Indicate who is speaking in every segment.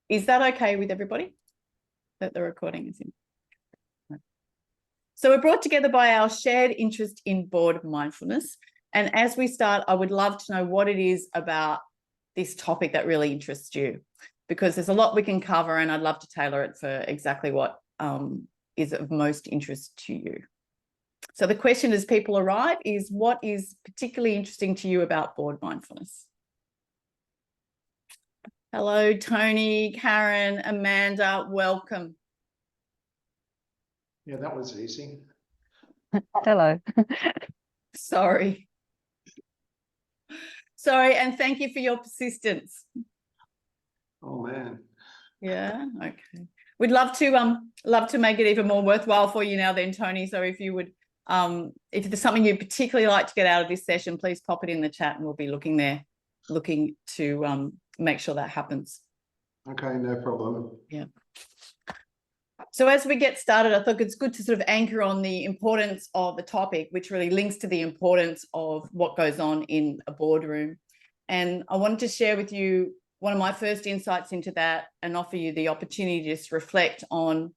Speaker 1: Is that okay with everybody that the recording is in? So we're brought together by our shared interest in board mindfulness. And as we start, I would love to know what it is about this topic that really interests you, because there's a lot we can cover and I'd love to tailor it for exactly what is of most interest to you. So the question as people arrive is, what is particularly interesting to you about board mindfulness? Hello, Tony, Karen, Amanda, welcome.
Speaker 2: Yeah, that was easy.
Speaker 3: Hello.
Speaker 1: Sorry, and thank you for your persistence.
Speaker 2: Oh man.
Speaker 1: Yeah, okay. We'd love to make it even more worthwhile for you now then, Tony. So if you would, if there's something you'd particularly like to get out of this session, please pop it in the chat and we'll be looking to make sure that happens.
Speaker 2: Okay, no problem.
Speaker 1: Yeah. So as we get started, I thought it's good to sort of anchor on the importance of the topic, which really links to the importance of what goes on in a boardroom. And I wanted to share with you one of my first insights into that and offer you the opportunity to just reflect on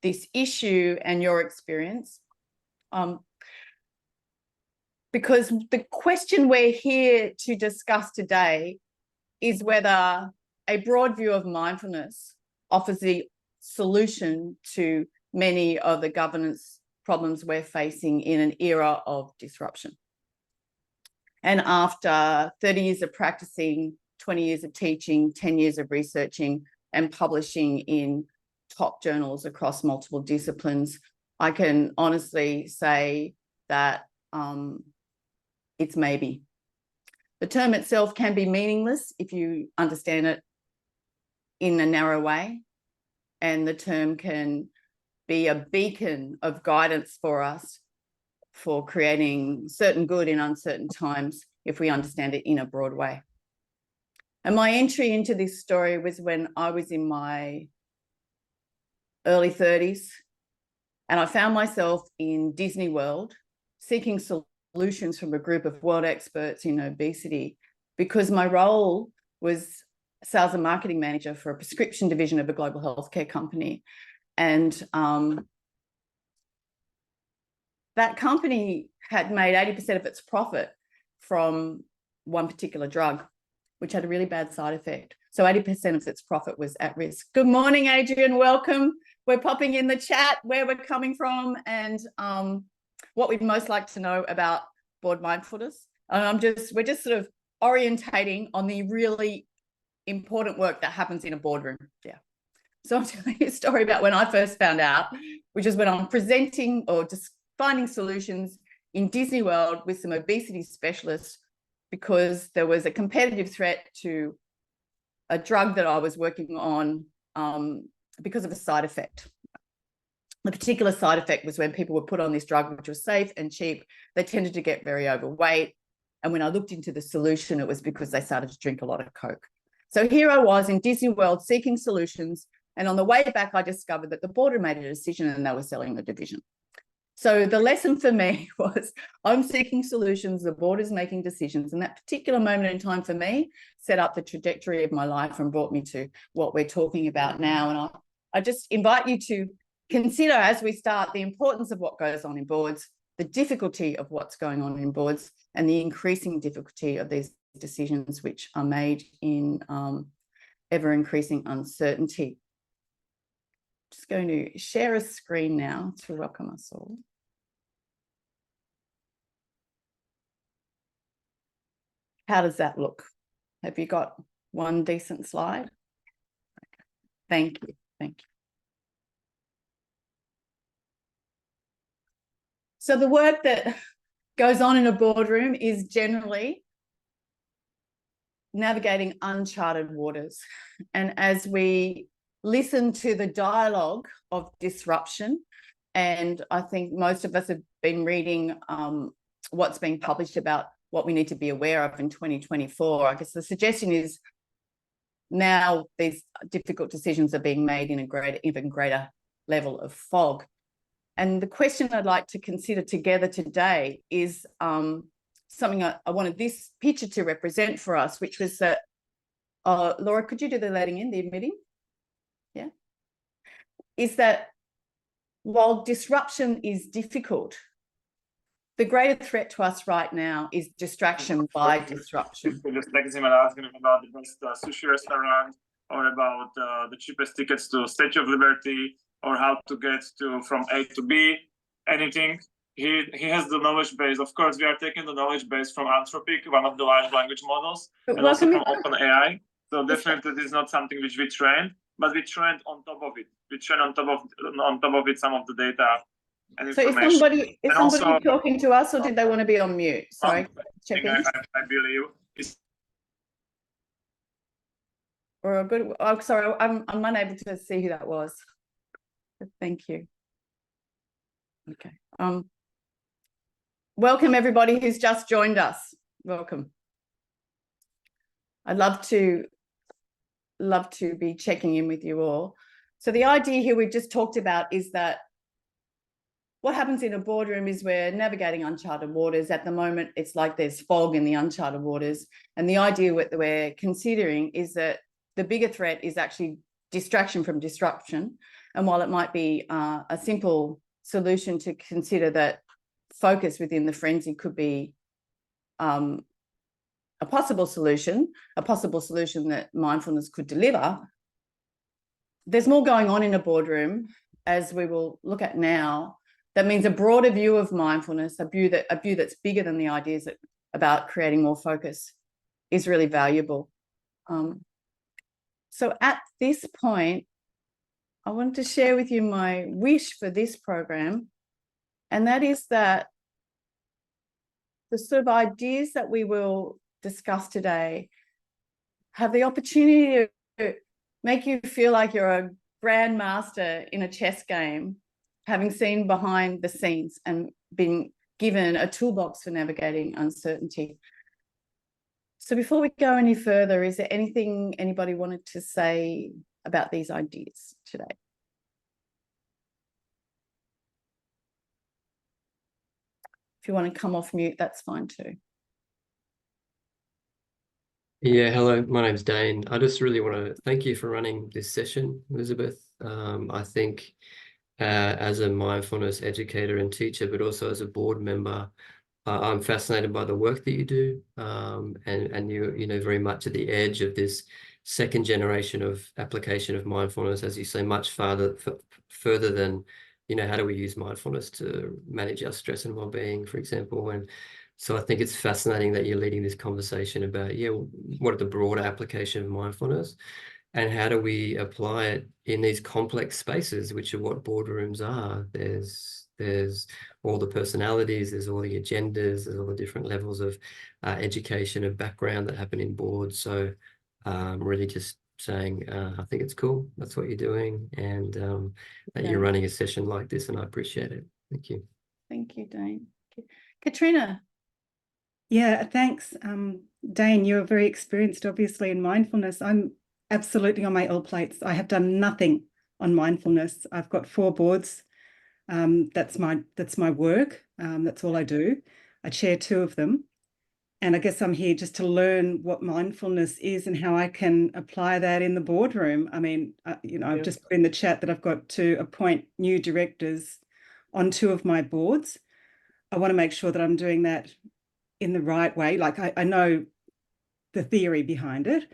Speaker 1: this issue and your experience. Because the question we're here to discuss today is whether a broad view of mindfulness offers the solution to many of the governance problems we're facing in an era of disruption. And after 30 years of practicing, 20 years of teaching, 10 years of researching and publishing in top journals across multiple disciplines, I can honestly say that it's maybe. The term itself can be meaningless if you understand it in a narrow way, and the term can be a beacon of guidance for us for creating certain good in uncertain times if we understand it in a broad way. And my entry into this story was when I was in my early 30s, and I found myself in Disney World seeking solutions from a group of world experts in obesity, because my role was sales and marketing manager for a prescription division of a global healthcare company. And that company had made 80% of its profit from one particular drug, which had a really bad side effect. So 80% of its profit was at risk. Good morning, Adrian, welcome. We're popping in the chat where we're coming from and what we'd most like to know about board mindfulness. And we're just sort of orientating on the really important work that happens in a boardroom. Yeah. So I'm telling you a story about when I first found out, which is when I'm presenting or just finding solutions in Disney World with some obesity specialists, because there was a competitive threat to a drug that I was working on because of a side effect. The particular side effect was when people were put on this drug, which was safe and cheap, they tended to get very overweight. And when I looked into the solution, it was because they started to drink a lot of Coke. So here I was in Disney World seeking solutions. And on the way back, I discovered that the board had made a decision and they were selling the division. So the lesson for me was I'm seeking solutions, the board is making decisions. And that particular moment in time for me set up the trajectory of my life and brought me to what we're talking about now. And I just invite you to consider as we start the importance of what goes on in boards, the difficulty of what's going on in boards, and the increasing difficulty of these decisions which are made in ever-increasing uncertainty. Just going to share a screen now to welcome us all. How does that look? Have you got one decent slide? Okay. Thank you. Thank you. So the work that goes on in a boardroom is generally navigating uncharted waters. And as we listen to the dialogue of disruption, and I think most of us have been reading what's being published about what we need to be aware of in 2024, I guess the suggestion is now these difficult decisions are being made in a even greater level of fog. And the question I'd like to consider together today is something I wanted this picture to represent for us, which was that Laura, could you do the letting in, the admitting? Yeah. Is that while disruption is difficult, the greater threat to us right now is distraction by disruption.
Speaker 4: Just like Zima asking about the best sushi restaurant, or about the cheapest tickets to Statue of Liberty, or how to get from A to B, anything. He has the knowledge base. Of course, we are taking the knowledge base from Anthropic, one of the large language models,
Speaker 1: But
Speaker 4: and also
Speaker 1: welcome
Speaker 4: from OpenAI. So definitely this is not something which we trained, but we trained on top of it. We trained on top of it some of the data and
Speaker 1: So
Speaker 4: information.
Speaker 1: is somebody
Speaker 4: also,
Speaker 1: talking to us, or did they want to be on mute? Sorry, check in.
Speaker 4: I believe is
Speaker 1: Or a good. Oh, sorry, I'm unable to see who that was. But thank you. Okay. Welcome everybody who's just joined us. Welcome. I'd love to be checking in with you all. So the idea here we've just talked about is that what happens in a boardroom is we're navigating uncharted waters. At the moment, it's like there's fog in the uncharted waters. And the idea that we're considering is that the bigger threat is actually distraction from disruption. And while it might be a simple solution to consider that focus within the frenzy could be a possible solution that mindfulness could deliver, there's more going on in a boardroom, as we will look at now. That means a broader view of mindfulness, a view that's bigger than the ideas about creating more focus is really valuable. So at this point, I wanted to share with you my wish for this program, and that is that the sort of ideas that we will discuss today have the opportunity to make you feel like you're a grandmaster in a chess game, having seen behind the scenes and been given a toolbox for navigating uncertainty. So before we go any further, is there anything anybody wanted to say about these ideas today? If you want to come off mute, that's fine too.
Speaker 5: Yeah, hello, my name's Dane. I just really want to thank you for running this session, Elizabeth. I think as a mindfulness educator and teacher, but also as a board member, I'm fascinated by the work that you do, and you know, very much at the edge of this second generation of application of mindfulness, as you say, much further than, you know, how do we use mindfulness to manage our stress and well-being, for example. And so I think it's fascinating that you're leading this conversation about, yeah, what are the broader application of mindfulness and how do we apply it in these complex spaces, which are what boardrooms are. There's all the personalities, there's all the agendas, there's all the different levels of education and background that happen in boards. So really just saying, I think it's cool. That's what you're doing, and that you're running a session like this, and I appreciate it. Thank you.
Speaker 1: Thank you, Dane. Katrina.
Speaker 3: Yeah, thanks. Dane, you're very experienced, obviously, in mindfulness. I'm absolutely on my L plates. I have done nothing on mindfulness. I've got 4 boards. That's my work. That's all I do. I chair 2 of them. And I guess I'm here just to learn what mindfulness is and how I can apply that in the boardroom. I mean, you know, I've just put in the chat that I've got to appoint new directors on 2 of my boards. I want to make sure that I'm doing that in the right way. Like I know the theory behind it,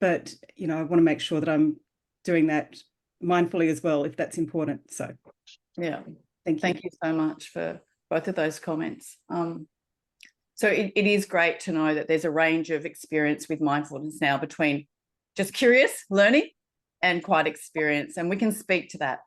Speaker 3: but, you know, I want to make sure that I'm doing that mindfully as well, if that's important. So,
Speaker 1: yeah,
Speaker 3: thank
Speaker 1: you so much for both of those comments. So it is great to know that there's a range of experience with mindfulness now, between just curious learning and quite experienced, and we can speak to that.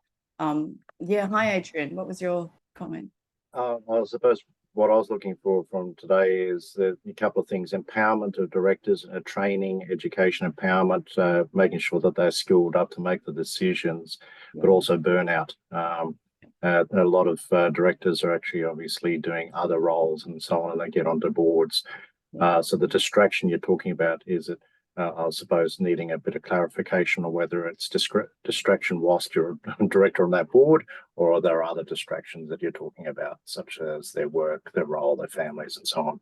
Speaker 1: Yeah, hi Adrian, what was your comment?
Speaker 6: I suppose what I was looking for from today is a couple of things: empowerment of directors, training, education, empowerment, making sure that they're skilled up to make the decisions, but also burnout. A lot of directors are actually obviously doing other roles and so on, and they get onto boards. So the distraction you're talking about, is it, I suppose, needing a bit of clarification on whether it's distraction whilst you're a director on that board, or are there other distractions that you're talking about, such as their work, their role, their families, and so on?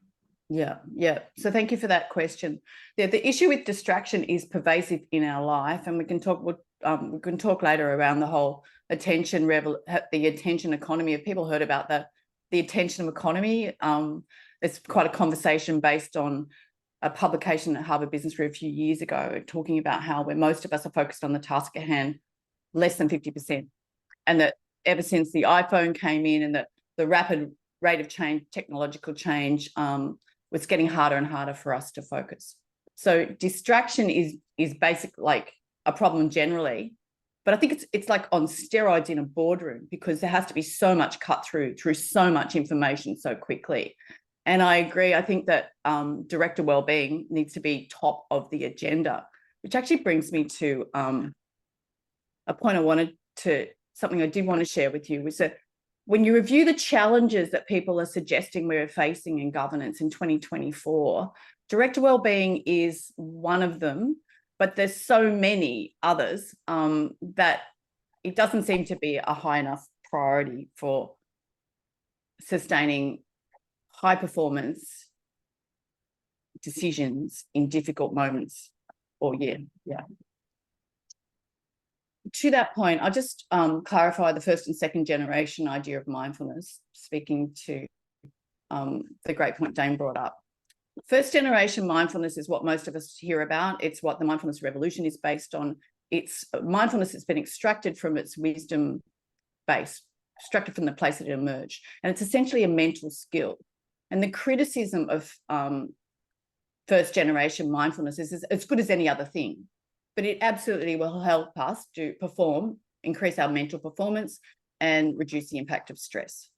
Speaker 1: Yeah. So thank you for that question. The issue with distraction is pervasive in our life, and we can talk later around the whole the attention economy. Have people heard about the attention economy? It's quite a conversation based on a publication at Harvard Business Review a few years ago, talking about how most of us are focused on the task at hand, less than 50%, and that ever since the iPhone came in and the rapid rate of change, technological change, it's getting harder and harder for us to focus. So distraction is basically like a problem generally, but I think it's like on steroids in a boardroom, because there has to be so much cut through so much information so quickly. And I agree. I think that director wellbeing needs to be top of the agenda, which actually brings me to a point something I did want to share with you, was that when you review the challenges that people are suggesting we're facing in governance in 2024, director wellbeing is one of them, but there's so many others that it doesn't seem to be a high enough priority for sustaining high performance decisions in difficult moments. To that point, I'll just clarify the first and second generation idea of mindfulness, speaking to the great point Dane brought up. First generation mindfulness is what most of us hear about. It's what the mindfulness revolution is based on. It's mindfulness that's been extracted from its wisdom base, extracted from the place that it emerged. And it's essentially a mental skill. And the criticism of first generation mindfulness is as good as any other thing, but it absolutely will help us to perform, increase our mental performance, and reduce the impact of stress.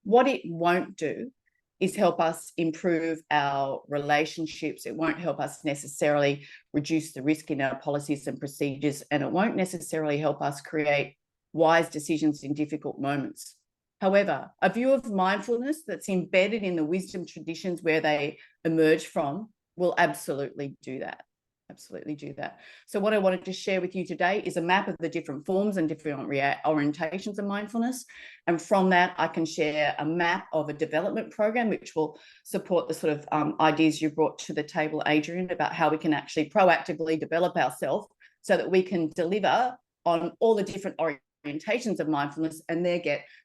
Speaker 1: What it won't do is help us improve our relationships. It won't help us necessarily reduce the risk in our policies and procedures, and it won't necessarily help us create wise decisions in difficult moments. However, a view of mindfulness that's embedded in the wisdom traditions where they emerge from will absolutely do that. Absolutely do that. So what I wanted to share with you today is a map of the different forms and different orientations of mindfulness. And from that, I can share a map of a development program, which will support the sort of ideas you brought to the table, Adrian, about how we can actually proactively develop ourselves so that we can deliver on all the different orientations of mindfulness and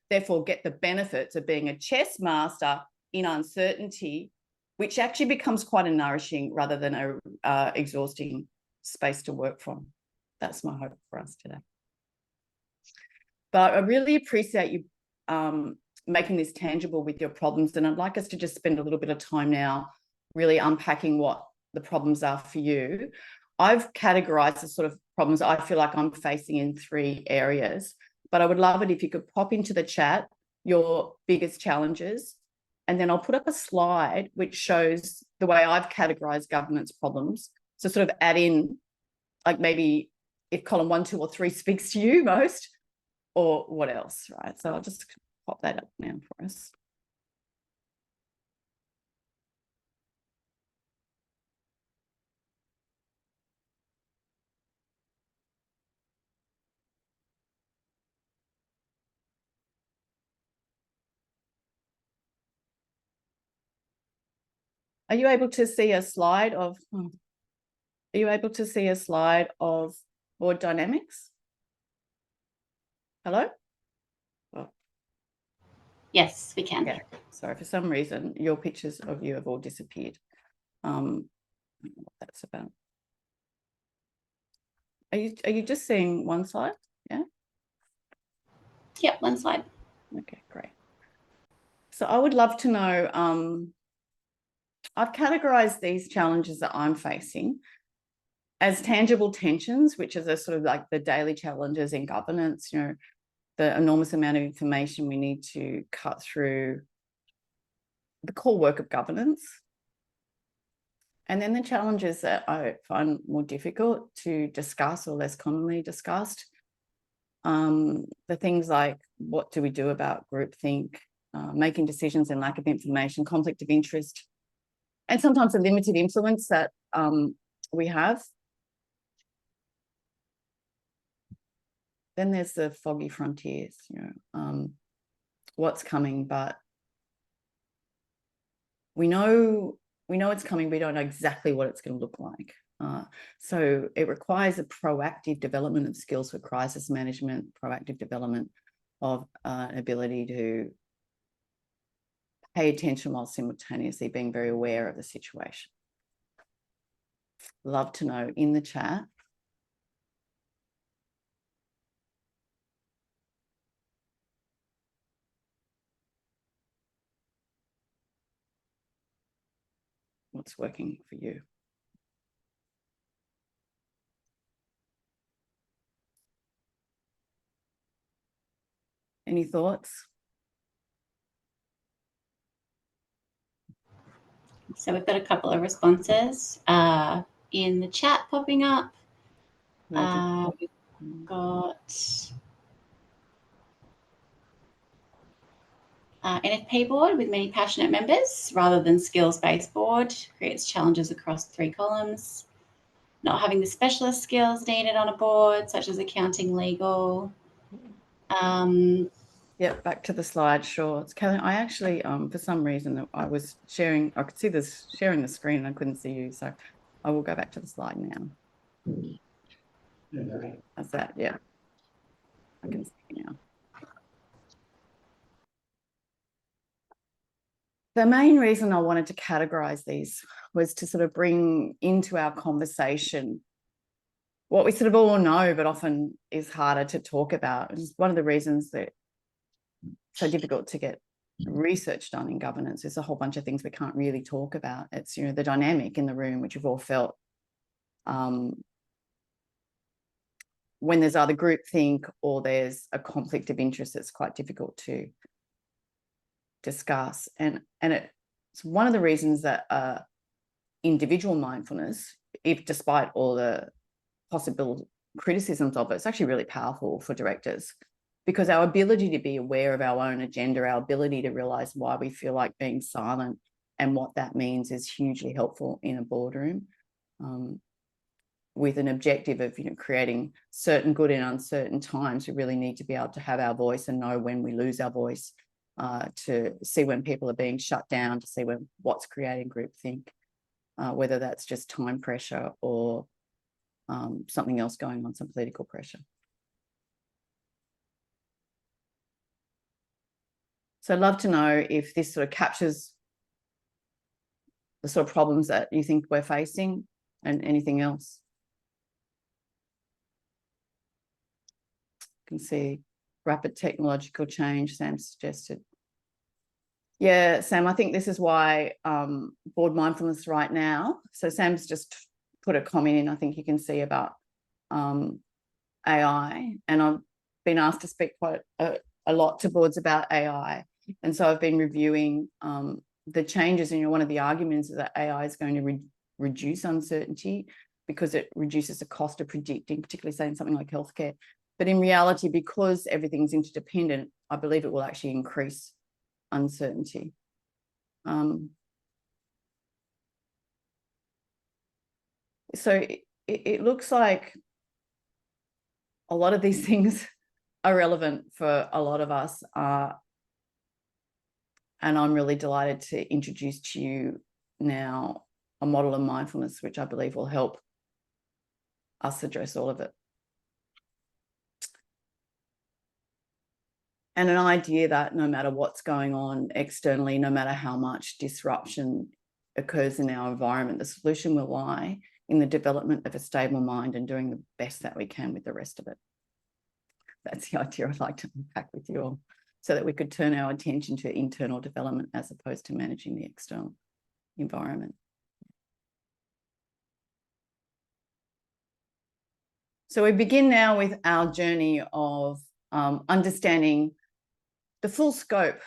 Speaker 1: therefore get the benefits of being a chess master in uncertainty, which actually becomes quite a nourishing rather than a exhausting space to work from. That's my hope for us today. But I really appreciate you making this tangible with your problems, and I'd like us to just spend a little bit of time now really unpacking what the problems are for you. I've categorized the sort of problems I feel like I'm facing in 3 areas, but I would love it if you could pop into the chat your biggest challenges, and then I'll put up a slide which shows the way I've categorized governance problems. So sort of add in, like maybe if column 1, 2, or 3 speaks to you most, or what else, right? So I'll just pop that up now for us. Are you able to see a slide of board dynamics? Hello? Oh.
Speaker 7: Yes, we can.
Speaker 1: Yeah. Sorry, for some reason, your pictures of you have all disappeared. I don't know what that's about. Are you just seeing one slide? Yeah?
Speaker 7: Yep, one slide.
Speaker 1: Okay, great. So I would love to know, I've categorized these challenges that I'm facing as tangible tensions, which is a sort of like the daily challenges in governance, you know, the enormous amount of information we need to cut through, the core work of governance. And then the challenges that I find more difficult to discuss or less commonly discussed. The things like, what do we do about groupthink, making decisions and lack of information, conflict of interest, and sometimes the limited influence that we have. Then there's the foggy frontiers, you know, what's coming, but we know we know it's coming, we don't know exactly what it's going to look like. So it requires a proactive development of skills for crisis management, proactive development of ability to pay attention while simultaneously being very aware of the situation. Love to know in the chat. What's working for you? Any thoughts?
Speaker 7: So we've got a couple of responses in the chat popping up. We've got NFP board with many passionate members rather than skills-based board creates challenges across 3 columns. Not having the specialist skills needed on a board, such as accounting, legal.
Speaker 1: Yep, back to the slide, sure. It's Kelly. I actually, for some reason, I was sharing, I could see this sharing the screen and I couldn't see you. So I will go back to the slide now. That's that, yeah. I can see you now. The main reason I wanted to categorize these was to sort of bring into our conversation what we sort of all know, but often is harder to talk about. It's one of the reasons that it's so difficult to get research done in governance. There's a whole bunch of things we can't really talk about. It's, you know, the dynamic in the room, which you've all felt. When there's either groupthink or there's a conflict of interest, it's quite difficult to discuss. And it's one of the reasons that individual mindfulness, if despite all the possible criticisms of it, it's actually really powerful for directors, because our ability to be aware of our own agenda, our ability to realize why we feel like being silent and what that means is hugely helpful in a boardroom, with an objective of, you know, creating certain good in uncertain times. We really need to be able to have our voice and know when we lose our voice, to see when people are being shut down, to see when what's creating groupthink, whether that's just time pressure or something else going on, some political pressure. So I'd love to know if this sort of captures the sort of problems that you think we're facing and anything else. You can see rapid technological change, Sam suggested. Yeah, Sam, I think this is why Board Mindfulness right now. So Sam's just put a comment in, I think you can see, about AI. And I've been asked to speak quite a lot to boards about AI. And so I've been reviewing the changes. And, you know, one of the arguments is that AI is going to reduce uncertainty because it reduces the cost of predicting, particularly saying something like healthcare. But in reality, because everything's interdependent, I believe it will actually increase uncertainty. So it looks like a lot of these things are relevant for a lot of us. And I'm really delighted to introduce to you now a model of mindfulness, which I believe will help us address all of it. And an idea that no matter what's going on externally, no matter how much disruption occurs in our environment, the solution will lie in the development of a stable mind and doing the best that we can with the rest of it. That's the idea I'd like to unpack with you all, so that we could turn our attention to internal development as opposed to managing the external environment. So we begin now with our journey of understanding the full scope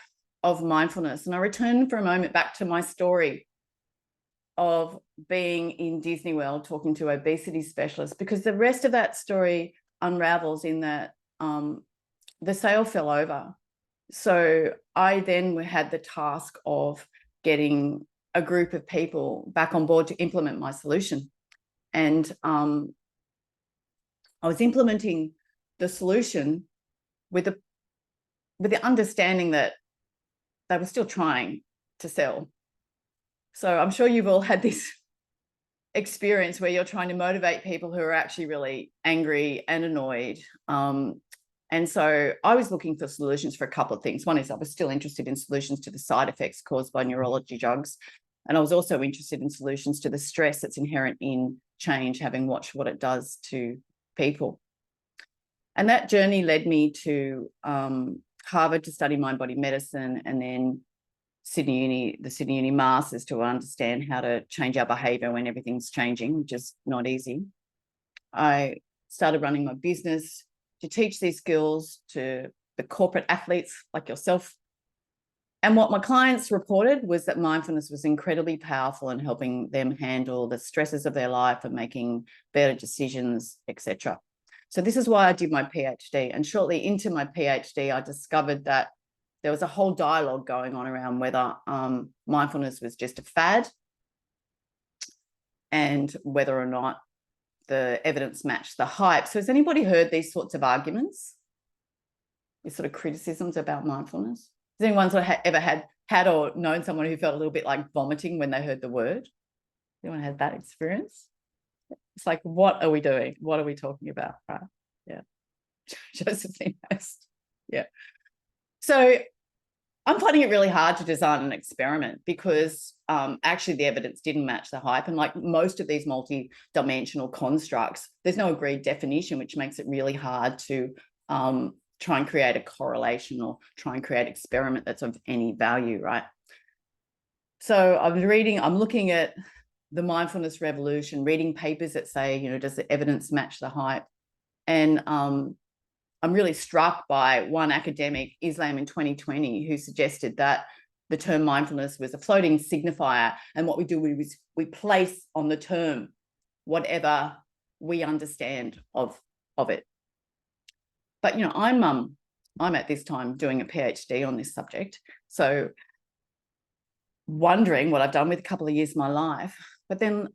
Speaker 1: of mindfulness. And I return for a moment back to my story of being in Disney World talking to obesity specialists, because the rest of that story unravels in that the sale fell over. So I then had the task of getting a group of people back on board to implement my solution. And I was implementing the solution with the understanding that they were still trying to sell. So I'm sure you've all had this experience where you're trying to motivate people who are actually really angry and annoyed. And so I was looking for solutions for a couple of things. One is I was still interested in solutions to the side effects caused by neurology drugs. And I was also interested in solutions to the stress that's inherent in change, having watched what it does to people. And that journey led me to Harvard to study mind-body medicine, and then the Sydney Uni Masters to understand how to change our behaviour when everything's changing, which is not easy. I started running my business to teach these skills to the corporate athletes like yourself. And what my clients reported was that mindfulness was incredibly powerful in helping them handle the stresses of their life and making better decisions, etc. So this is why I did my PhD. And shortly into my PhD, I discovered that there was a whole dialogue going on around whether mindfulness was just a fad and whether or not the evidence matched the hype. So has anybody heard these sorts of arguments? These sort of criticisms about mindfulness? Has anyone sort of ever had or known someone who felt a little bit like vomiting when they heard the word? Anyone had that experience? It's like, what are we doing? What are we talking about? Right? Yeah. Josephine knows. Yeah. So I'm finding it really hard to design an experiment because actually the evidence didn't match the hype. And like most of these multi-dimensional constructs, there's no agreed definition, which makes it really hard to try and create a correlation or try and create an experiment that's of any value, right? So I'm looking at the mindfulness revolution, reading papers that say, you know, does the evidence match the hype? And I'm really struck by one academic, Islam in 2020, who suggested that the term mindfulness was a floating signifier. And what we do is we place on the term whatever we understand of it. But, you know, I'm at this time doing a PhD on this subject. So wondering what I've done with a couple of years of my life. But then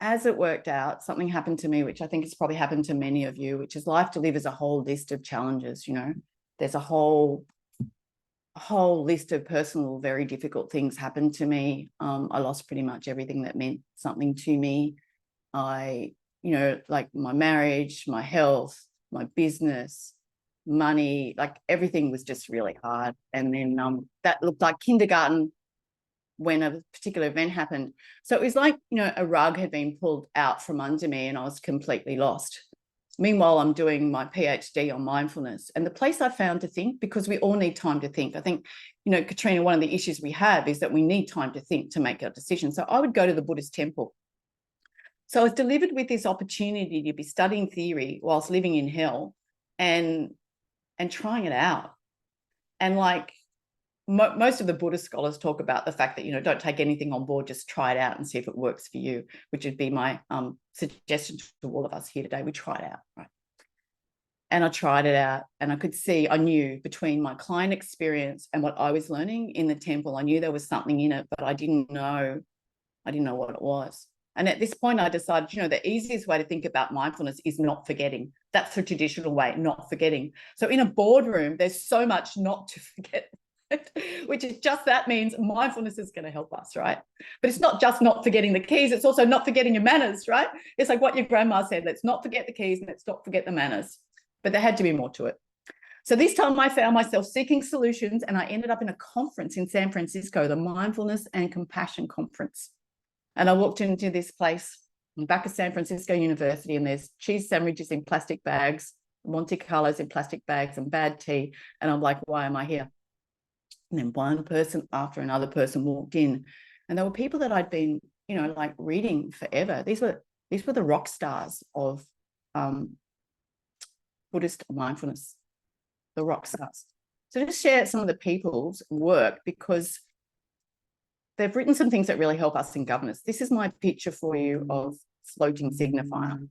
Speaker 1: as it worked out, something happened to me, which I think has probably happened to many of you, which is life delivers a whole list of challenges. You know, there's a whole list of personal, very difficult things happened to me. I lost pretty much everything that meant something to me. You know, like my marriage, my health, my business, money, like everything was just really hard. And then that looked like kindergarten when a particular event happened. So it was like, you know, a rug had been pulled out from under me and I was completely lost. Meanwhile, I'm doing my PhD on mindfulness, and the place I found to think, because we all need time to think. I think, you know, Katrina, one of the issues we have is that we need time to think to make our decisions. So I would go to the Buddhist temple. So I was delivered with this opportunity to be studying theory whilst living in hell and trying it out. And like, most of the Buddhist scholars talk about the fact that, you know, don't take anything on board, just try it out and see if it works for you, which would be my suggestion to all of us here today. We try it out, right? And I tried it out and I could see, I knew between my client experience and what I was learning in the temple, I knew there was something in it, but I didn't know what it was. And at this point I decided, you know, the easiest way to think about mindfulness is not forgetting. That's the traditional way, not forgetting. So in a boardroom, there's so much not to forget, which is just, that means mindfulness is going to help us, right? But it's not just not forgetting the keys, it's also not forgetting your manners, right? It's like what your grandma said, let's not forget the keys and let's not forget the manners. But there had to be more to it. So this time I found myself seeking solutions, and I ended up in a conference in San Francisco, the Mindfulness and Compassion Conference. And I walked into this place back at San Francisco University, and there's cheese sandwiches in plastic bags, Monte Carlos in plastic bags, and bad tea. And I'm like, why am I here? And then one person after another person walked in, and there were people that I'd been, you know, like reading forever. These were the rock stars of Buddhist mindfulness, the rock stars. So just share some of the people's work, because they've written some things that really help us in governance. This is my picture for you of floating signifier.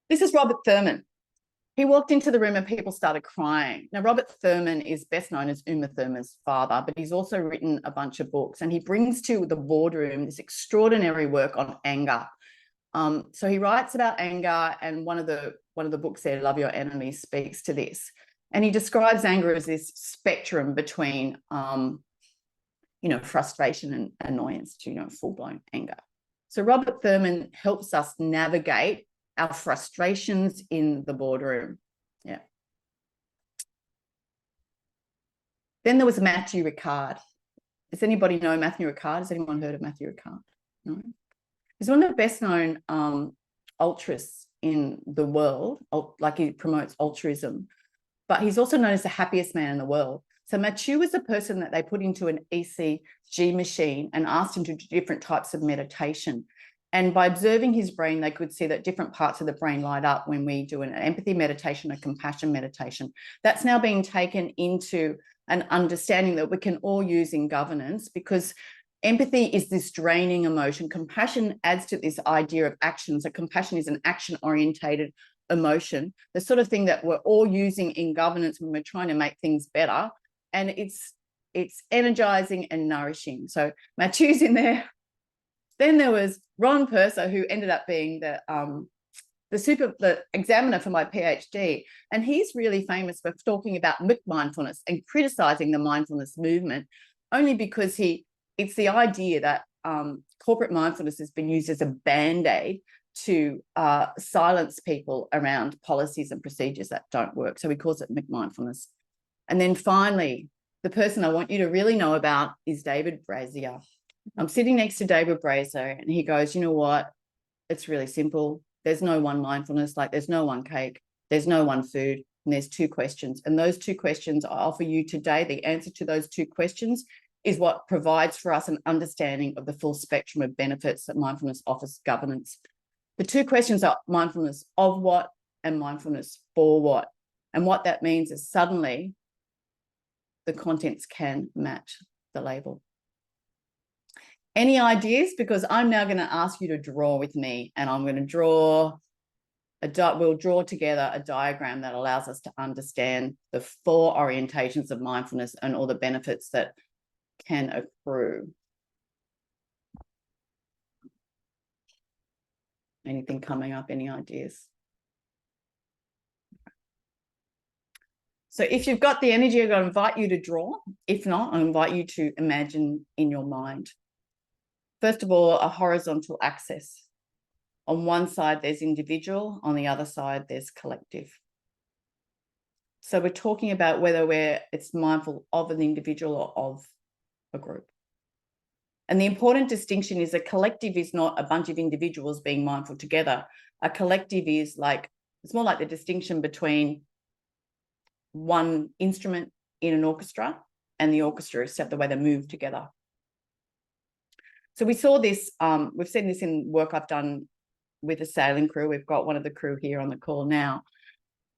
Speaker 1: This is Robert Thurman. He walked into the room and people started crying. Now, Robert Thurman is best known as Uma Thurman's father, but he's also written a bunch of books, and he brings to the boardroom this extraordinary work on anger. So he writes about anger, and one of the books there, Love Your Enemy, speaks to this. And he describes anger as this spectrum between frustration and annoyance to, full-blown anger. So Robert Thurman helps us navigate our frustrations in the boardroom. Yeah. Then there was Matthew Ricard. Does anybody know Matthew Ricard? Has anyone heard of Matthew Ricard? No. He's one of the best known altruists in the world. Like, he promotes altruism, but he's also known as the happiest man in the world. So Mathieu was a person that they put into an ECG machine and asked him to do different types of meditation. And by observing his brain, they could see that different parts of the brain light up when we do an empathy meditation, a compassion meditation. That's now being taken into an understanding that we can all use in governance, because empathy is this draining emotion. Compassion adds to this idea of action. So compassion is an action-orientated emotion, the sort of thing that we're all using in governance when we're trying to make things better. And it's energizing and nourishing. So Matthew's in there. Then there was Ron Purser, who ended up being the examiner for my PhD. And he's really famous for talking about mindfulness and criticizing the mindfulness movement, only because it's the idea that corporate mindfulness has been used as a band-aid to silence people around policies and procedures that don't work. So he calls it mindfulness. And then finally, the person I want you to really know about is David Brazier. I'm sitting next to David Brazier, and he goes, you know what? It's really simple. There's no one mindfulness, like there's no one cake, there's no one food, and there's two questions. And those two questions I offer you today, the answer to those two questions is what provides for us an understanding of the full spectrum of benefits that mindfulness offers governance. The two questions are mindfulness of what and mindfulness for what. And what that means is suddenly the contents can match the label. Any ideas? Because I'm now going to ask you to draw with me, and I'm going to draw we'll draw together a diagram that allows us to understand the 4 orientations of mindfulness and all the benefits that can accrue. Anything coming up? Any ideas? So if you've got the energy, I'm going to invite you to draw. If not, I invite you to imagine in your mind. First of all, a horizontal axis. On one side, there's individual. On the other side, there's collective. So we're talking about whether it's mindful of an individual or of a group. And the important distinction is a collective is not a bunch of individuals being mindful together. A collective is it's more like the distinction between one instrument in an orchestra and the orchestra, except the way they move together. So we saw this, we've seen this in work I've done with a sailing crew. We've got one of the crew here on the call now.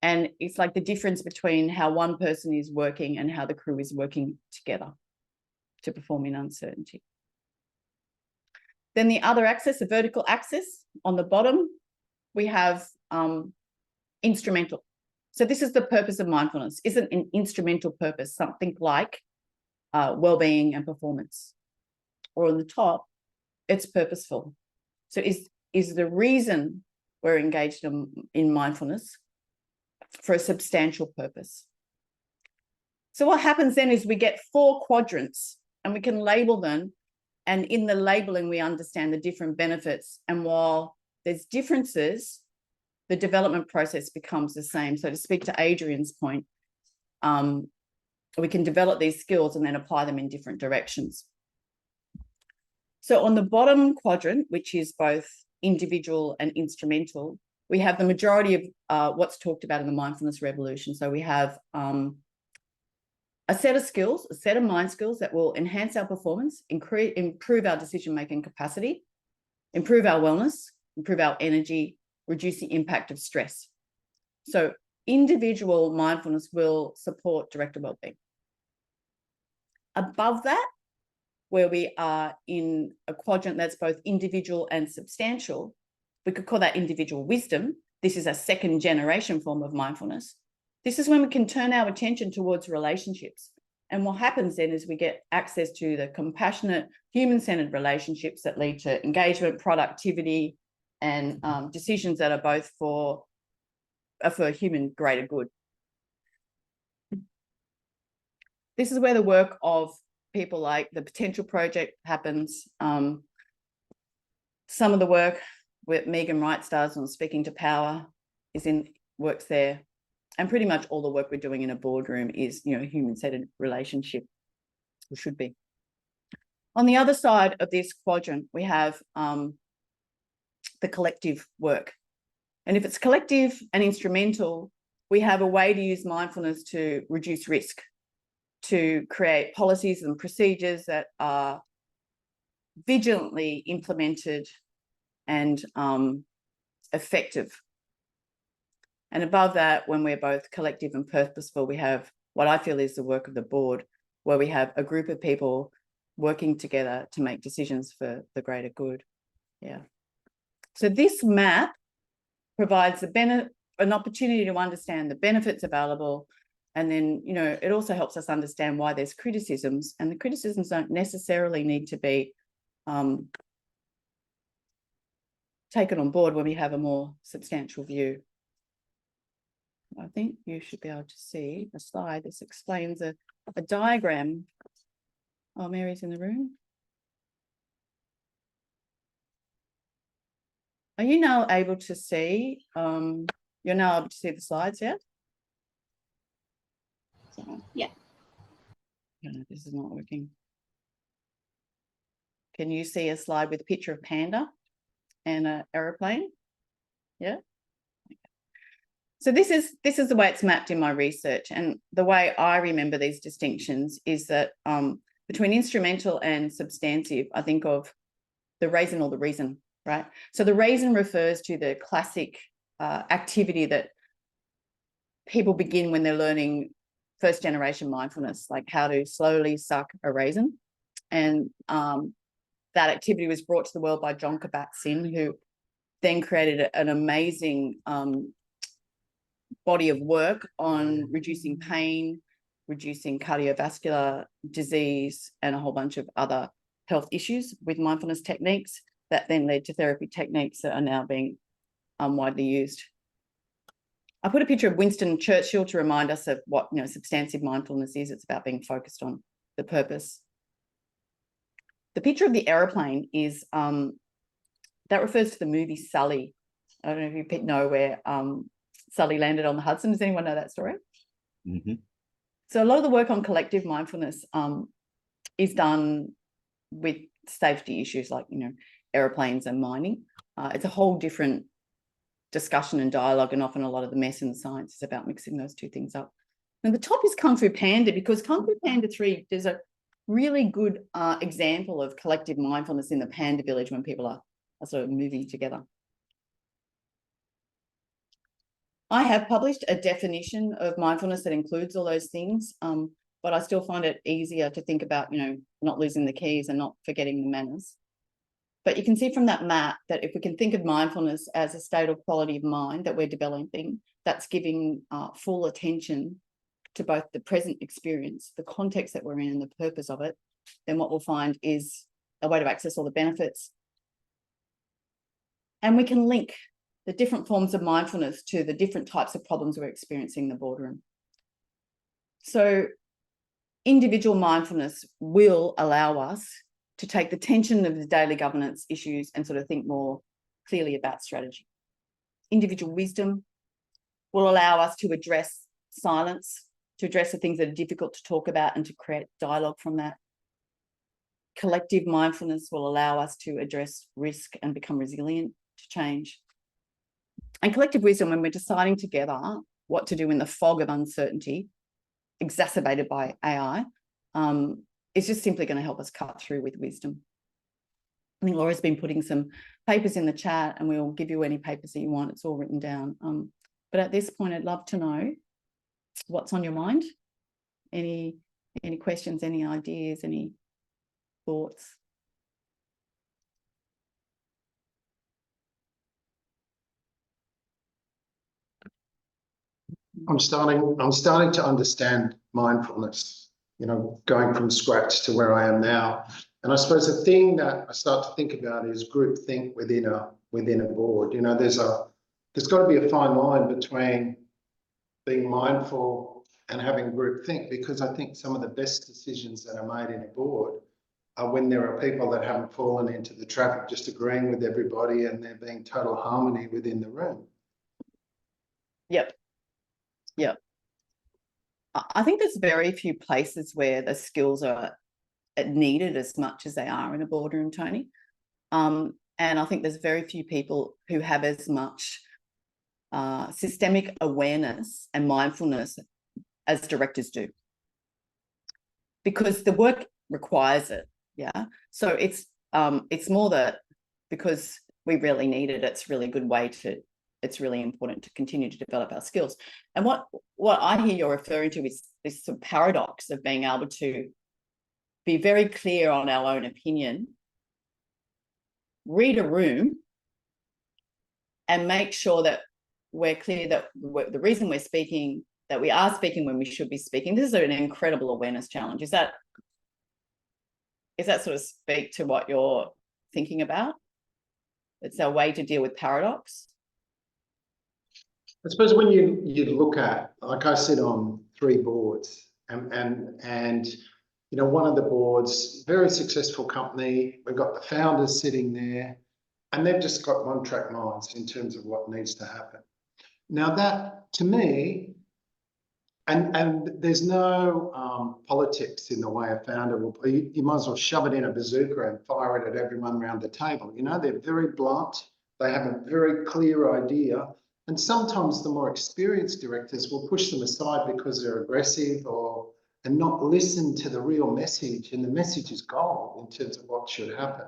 Speaker 1: And it's like the difference between how one person is working and how the crew is working together to perform in uncertainty. Then the other axis, the vertical axis, on the bottom, we have instrumental. So this is the purpose of mindfulness. Isn't an instrumental purpose something like well-being and performance? Or on the top, it's purposeful. So is the reason we're engaged in mindfulness for a substantial purpose? So what happens then is we get 4 quadrants and we can label them. And in the labeling, we understand the different benefits. And while there's differences, the development process becomes the same. So to speak to Adrian's point, we can develop these skills and then apply them in different directions. So on the bottom quadrant, which is both individual and instrumental, we have the majority of what's talked about in the mindfulness revolution. So we have a set of skills, a set of mind skills that will enhance our performance, improve our decision-making capacity, improve our wellness, improve our energy, reduce the impact of stress. So individual mindfulness will support director wellbeing. Above that, where we are in a quadrant that's both individual and substantial, we could call that individual wisdom. This is a second generation form of mindfulness. This is when we can turn our attention towards relationships. And what happens then is we get access to the compassionate, human-centered relationships that lead to engagement, productivity, and decisions that are both for human greater good. This is where the work of people like the potential project happens. Some of the work with Megan Wright does on speaking to power works there. And pretty much all the work we're doing in a boardroom is, human-centered relationship, or should be. On the other side of this quadrant, we have the collective work. And if it's collective and instrumental, we have a way to use mindfulness to reduce risk, to create policies and procedures that are vigilantly implemented and effective. And above that, when we're both collective and purposeful, we have what I feel is the work of the board, where we have a group of people working together to make decisions for the greater good. Yeah. So this map provides an opportunity to understand the benefits available. And then, it also helps us understand why there's criticisms, and the criticisms don't necessarily need to be taken on board when we have a more substantial view. I think you should be able to see a slide. This explains a diagram. Oh, Mary's in the room. Are you now able to see? You're now able to see the slides, yeah?
Speaker 7: Yeah.
Speaker 1: No, this is not working. Can you see a slide with a picture of panda and an aeroplane? Yeah. So this is the way it's mapped in my research, and the way I remember these distinctions is that between instrumental and substantive, I think of the reason or the reason, right? So the reason refers to the classic activity that people begin when they're learning first generation mindfulness, like how to slowly suck a raisin. And that activity was brought to the world by John Kabat-Zinn, who then created an amazing body of work on reducing pain, reducing cardiovascular disease, and a whole bunch of other health issues with mindfulness techniques that then led to therapy techniques that are now being widely used. I put a picture of Winston Churchill to remind us of what substantive mindfulness is. It's about being focused on the purpose. The picture of the aeroplane is that refers to the movie Sully. I don't know if you know where Sully landed on the Hudson. Does anyone know that story?
Speaker 8: Mm-hmm.
Speaker 1: So a lot of the work on collective mindfulness is done with safety issues like, aeroplanes and mining. It's a whole different discussion and dialogue, and often a lot of the mess in the science is about mixing those two things up. And the top is Kung Fu Panda, because Kung Fu Panda 3, there's a really good example of collective mindfulness in the panda village when people are sort of moving together. I have published a definition of mindfulness that includes all those things, but I still find it easier to think about, not losing the keys and not forgetting the manners. But you can see from that map that if we can think of mindfulness as a state or quality of mind that we're developing, that's giving full attention to both the present experience, the context that we're in, and the purpose of it, then what we'll find is a way to access all the benefits. And we can link the different forms of mindfulness to the different types of problems we're experiencing in the boardroom. So individual mindfulness will allow us to take the tension of the daily governance issues and sort of think more clearly about strategy. Individual wisdom will allow us to address silence, to address the things that are difficult to talk about and to create dialogue from that. Collective mindfulness will allow us to address risk and become resilient to change. And collective wisdom, when we're deciding together what to do in the fog of uncertainty, exacerbated by AI, is just simply going to help us cut through with wisdom. I think Laura's been putting some papers in the chat, and we'll give you any papers that you want. It's all written down. But at this point, I'd love to know what's on your mind. Any questions, any ideas, any thoughts?
Speaker 2: I'm starting to understand mindfulness, going from scratch to where I am now. And I suppose the thing that I start to think about is group think within a board. There's got to be a fine line between being mindful and having group think, because I think some of the best decisions that are made in a board are when there are people that haven't fallen into the trap of just agreeing with everybody and there being total harmony within the room.
Speaker 1: Yep. Yep. I think there's very few places where the skills are needed as much as they are in a boardroom, Tony. And I think there's very few people who have as much systemic awareness and mindfulness as directors do, because the work requires it. Yeah. So it's more that because we really need it, it's really good way to, it's really important to continue to develop our skills. And what I hear you're referring to is this sort of paradox of being able to be very clear on our own opinion, read a room, and make sure that we're clear that the reason we're speaking, that we are speaking when we should be speaking. This is an incredible awareness challenge. Is that sort of speak to what you're thinking about? It's our way to deal with paradox.
Speaker 2: I suppose when you look at, like I sit on 3 boards and you know, one of the boards, very successful company, we've got the founders sitting there and they've just got one-track minds in terms of what needs to happen. Now that, to me, and there's no politics in the way a founder will, you might as well shove it in a bazooka and fire it at everyone around the table. You know, they're very blunt, they have a very clear idea. And sometimes the more experienced directors will push them aside because they're aggressive and not listen to the real message. And the message is gold in terms of what should happen.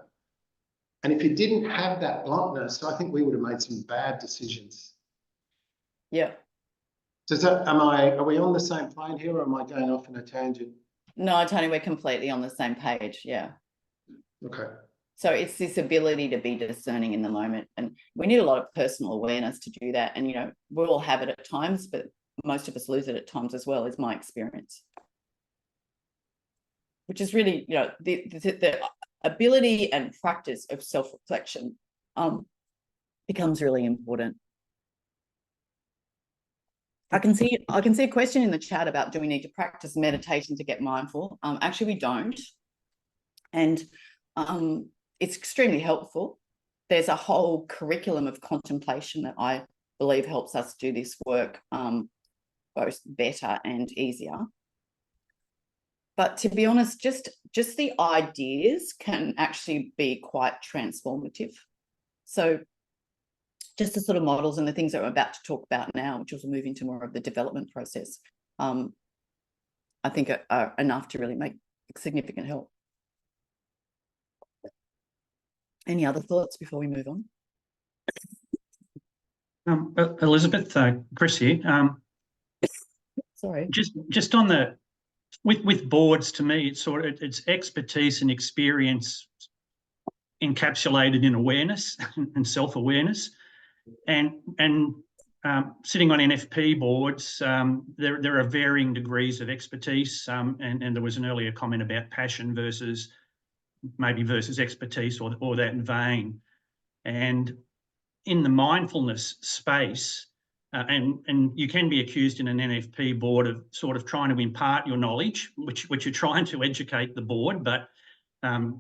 Speaker 2: And if you didn't have that bluntness, I think we would have made some bad decisions.
Speaker 1: Yeah.
Speaker 2: Does that, are we on the same plane here, or am I going off in a tangent?
Speaker 1: No, Tony, we're completely on the same page. Yeah.
Speaker 2: Okay.
Speaker 1: So it's this ability to be discerning in the moment. And we need a lot of personal awareness to do that. And, you know, we'll all have it at times, but most of us lose it at times as well, is my experience. Which is really, you know, the ability and practice of self-reflection becomes really important. I can see a question in the chat about, do we need to practice meditation to get mindful? Actually, we don't. And it's extremely helpful. There's a whole curriculum of contemplation that I believe helps us do this work both better and easier. But to be honest, just the ideas can actually be quite transformative. So just the sort of models and the things that we're about to talk about now, which will move into more of the development process, I think are enough to really make significant help. Any other thoughts before we move on?
Speaker 8: Elizabeth, Chris here.
Speaker 1: Sorry.
Speaker 8: Just on the with boards, to me, it's expertise and experience encapsulated in awareness and self-awareness. And sitting on NFP boards, there are varying degrees of expertise, and there was an earlier comment about passion versus expertise or that vein. And in the mindfulness space, and you can be accused in an NFP board of sort of trying to impart your knowledge, which you're trying to educate the board, but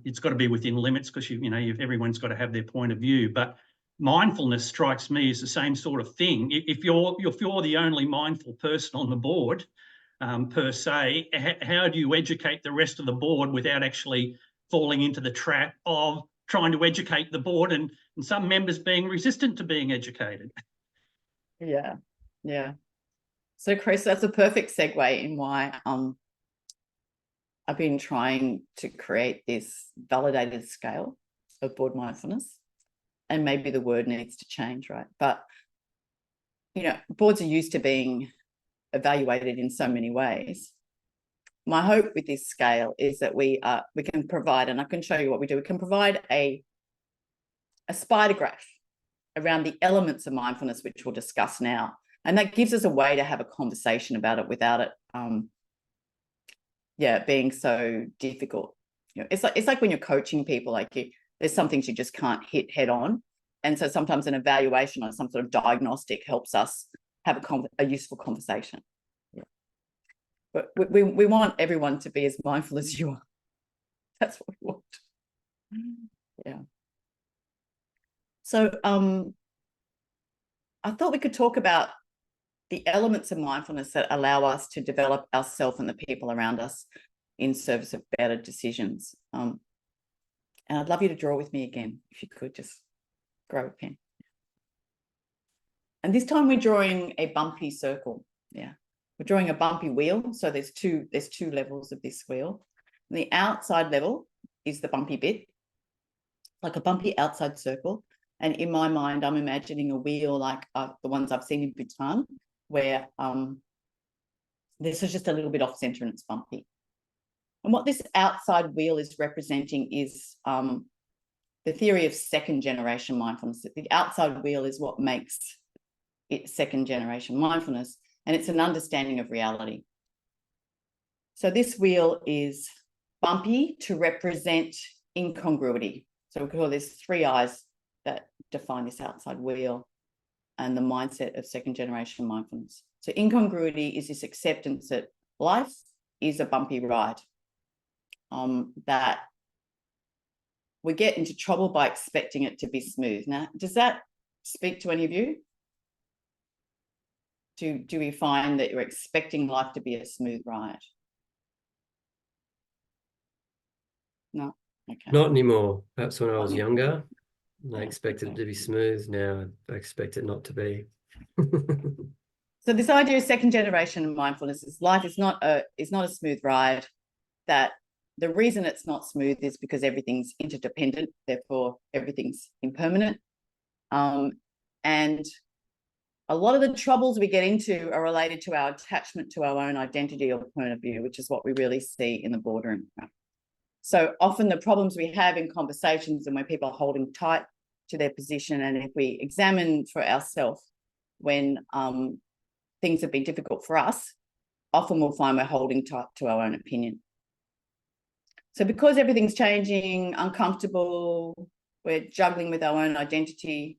Speaker 8: it's got to be within limits, because everyone's got to have their point of view. But mindfulness strikes me as the same sort of thing. If you're the only mindful person on the board, per se, how do you educate the rest of the board without actually falling into the trap of trying to educate the board and some members being resistant to being educated?
Speaker 1: Yeah. So Chris, that's a perfect segue in why I've been trying to create this validated scale of board mindfulness. And maybe the word needs to change, right? But, you know, boards are used to being evaluated in so many ways. My hope with this scale is that we can provide, and I can show you what we do, we can provide a spider graph around the elements of mindfulness, which we'll discuss now. And that gives us a way to have a conversation about it without it being so difficult. You know, it's like when you're coaching people, like there's some things you just can't hit head on. And so sometimes an evaluation or some sort of diagnostic helps us have a useful conversation. Yeah. But we want everyone to be as mindful as you are. That's what we want. Yeah. So I thought we could talk about the elements of mindfulness that allow us to develop ourselves and the people around us in service of better decisions. And I'd love you to draw with me again, if you could just grab a pen. And this time we're drawing a bumpy circle. Yeah, we're drawing a bumpy wheel. So there's two levels of this wheel. And the outside level is the bumpy bit, like a bumpy outside circle. And in my mind, I'm imagining a wheel like the ones I've seen in Bhutan, where this is just a little bit off center and it's bumpy. And what this outside wheel is representing is the theory of second generation mindfulness. The outside wheel is what makes it second generation mindfulness, and it's an understanding of reality. So this wheel is bumpy to represent incongruity. So we call this 3 eyes that define this outside wheel and the mindset of second generation mindfulness. So incongruity is this acceptance that life is a bumpy ride, that we get into trouble by expecting it to be smooth. Now, does that speak to any of you? Do we find that you're expecting life to be a smooth ride? No? Okay.
Speaker 5: Not anymore. Perhaps when I was younger, I expected it to be smooth. Now I expect it not to be.
Speaker 1: So this idea of second generation mindfulness is life is not a smooth ride, that the reason it's not smooth is because everything's interdependent, therefore everything's impermanent. And a lot of the troubles we get into are related to our attachment to our own identity or point of view, which is what we really see in the boardroom. So often the problems we have in conversations and when people are holding tight to their position, and if we examine for ourselves when things have been difficult for us, often we'll find we're holding tight to our own opinion. So because everything's changing, uncomfortable, we're juggling with our own identity,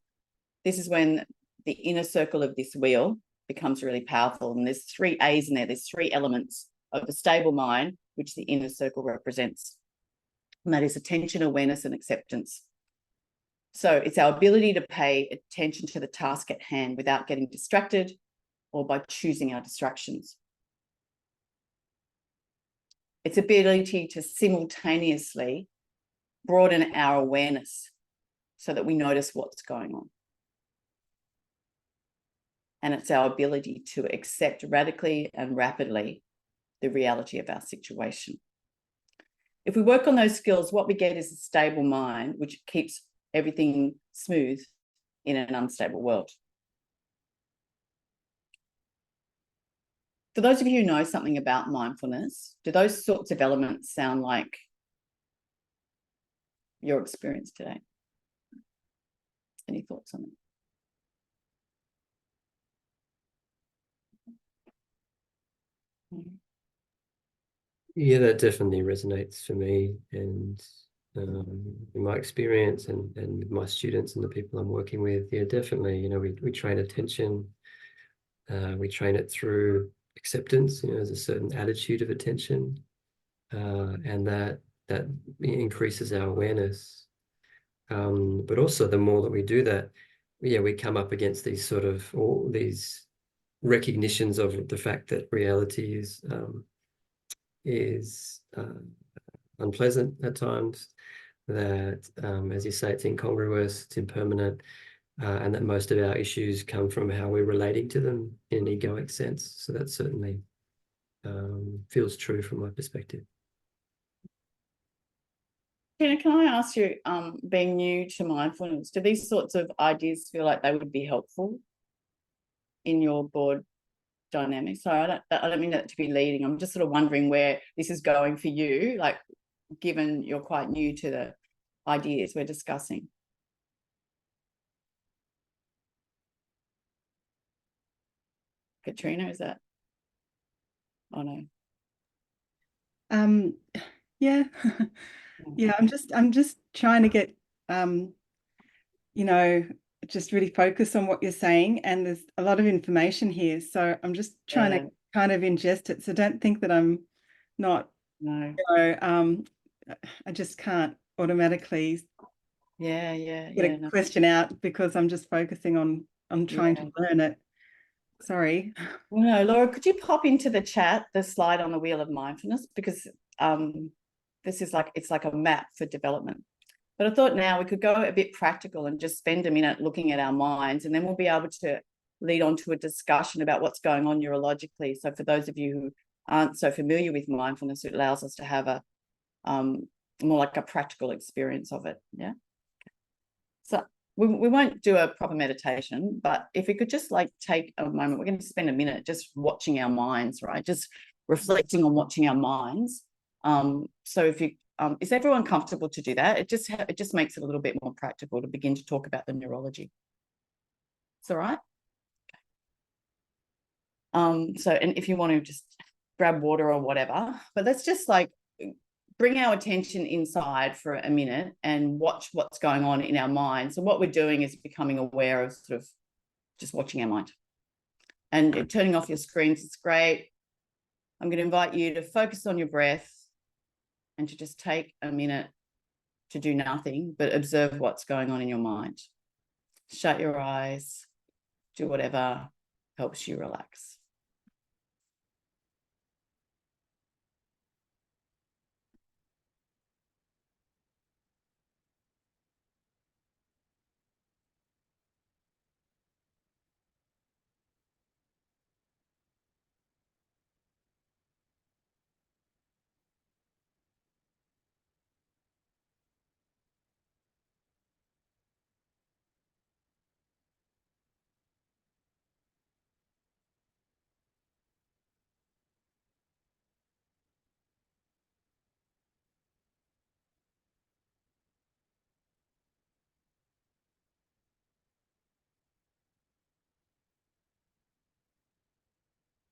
Speaker 1: this is when the inner circle of this wheel becomes really powerful. And there's 3 A's in there. There's 3 elements of a stable mind, which the inner circle represents. And that is attention, awareness, and acceptance. So it's our ability to pay attention to the task at hand without getting distracted or by choosing our distractions. It's ability to simultaneously broaden our awareness so that we notice what's going on. And it's our ability to accept radically and rapidly the reality of our situation. If we work on those skills, what we get is a stable mind, which keeps everything smooth in an unstable world. For those of you who know something about mindfulness, do those sorts of elements sound like your experience today? Any thoughts on it?
Speaker 5: Yeah, that definitely resonates for me, and in my experience and with my students and the people I'm working with. Yeah, definitely. You know, we train attention. We train it through acceptance. You know, there's a certain attitude of attention, and that increases our awareness. But also, the more that we do that, yeah, we come up against these sort of all these recognitions of the fact that reality is unpleasant at times, that as you say, it's incongruous, it's impermanent, and that most of our issues come from how we're relating to them in an egoic sense. So that certainly feels true from my perspective.
Speaker 1: Tina, can I ask you, being new to mindfulness, do these sorts of ideas feel like they would be helpful in your board dynamics? So I don't mean that to be leading. I'm just sort of wondering where this is going for you, like given you're quite new to the ideas we're discussing. Katrina, is that? Oh no.
Speaker 3: Yeah. Yeah, I'm just trying to get you know, just really focus on what you're saying, and there's a lot of information here, so I'm just trying to kind of ingest it. So don't think that I'm not,
Speaker 1: No.
Speaker 3: I just can't automatically
Speaker 1: Yeah.
Speaker 3: get a
Speaker 1: No.
Speaker 3: question out because I'm just focusing on trying to learn it. Sorry.
Speaker 1: No, Laura, could you pop into the chat the slide on the wheel of mindfulness, because this is like, it's like a map for development. But I thought now we could go a bit practical and just spend a minute looking at our minds, and then we'll be able to lead on to a discussion about what's going on neurologically. So for those of you who aren't so familiar with mindfulness, it allows us to have a more like a practical experience of it. Yeah. So we won't do a proper meditation, but if we could just like take a moment, we're going to spend a minute just watching our minds, right? Just reflecting on watching our minds. So if you, is everyone comfortable to do that? It just makes it a little bit more practical to begin to talk about the neurology. It's all right. So, and if you want to just grab water or whatever, but let's just like bring our attention inside for a minute and watch what's going on in our mind. So what we're doing is becoming aware of sort of just watching our mind. And turning off your screens is great. I'm going to invite you to focus on your breath and to just take a minute to do nothing but observe what's going on in your mind. Shut your eyes, do whatever helps you relax.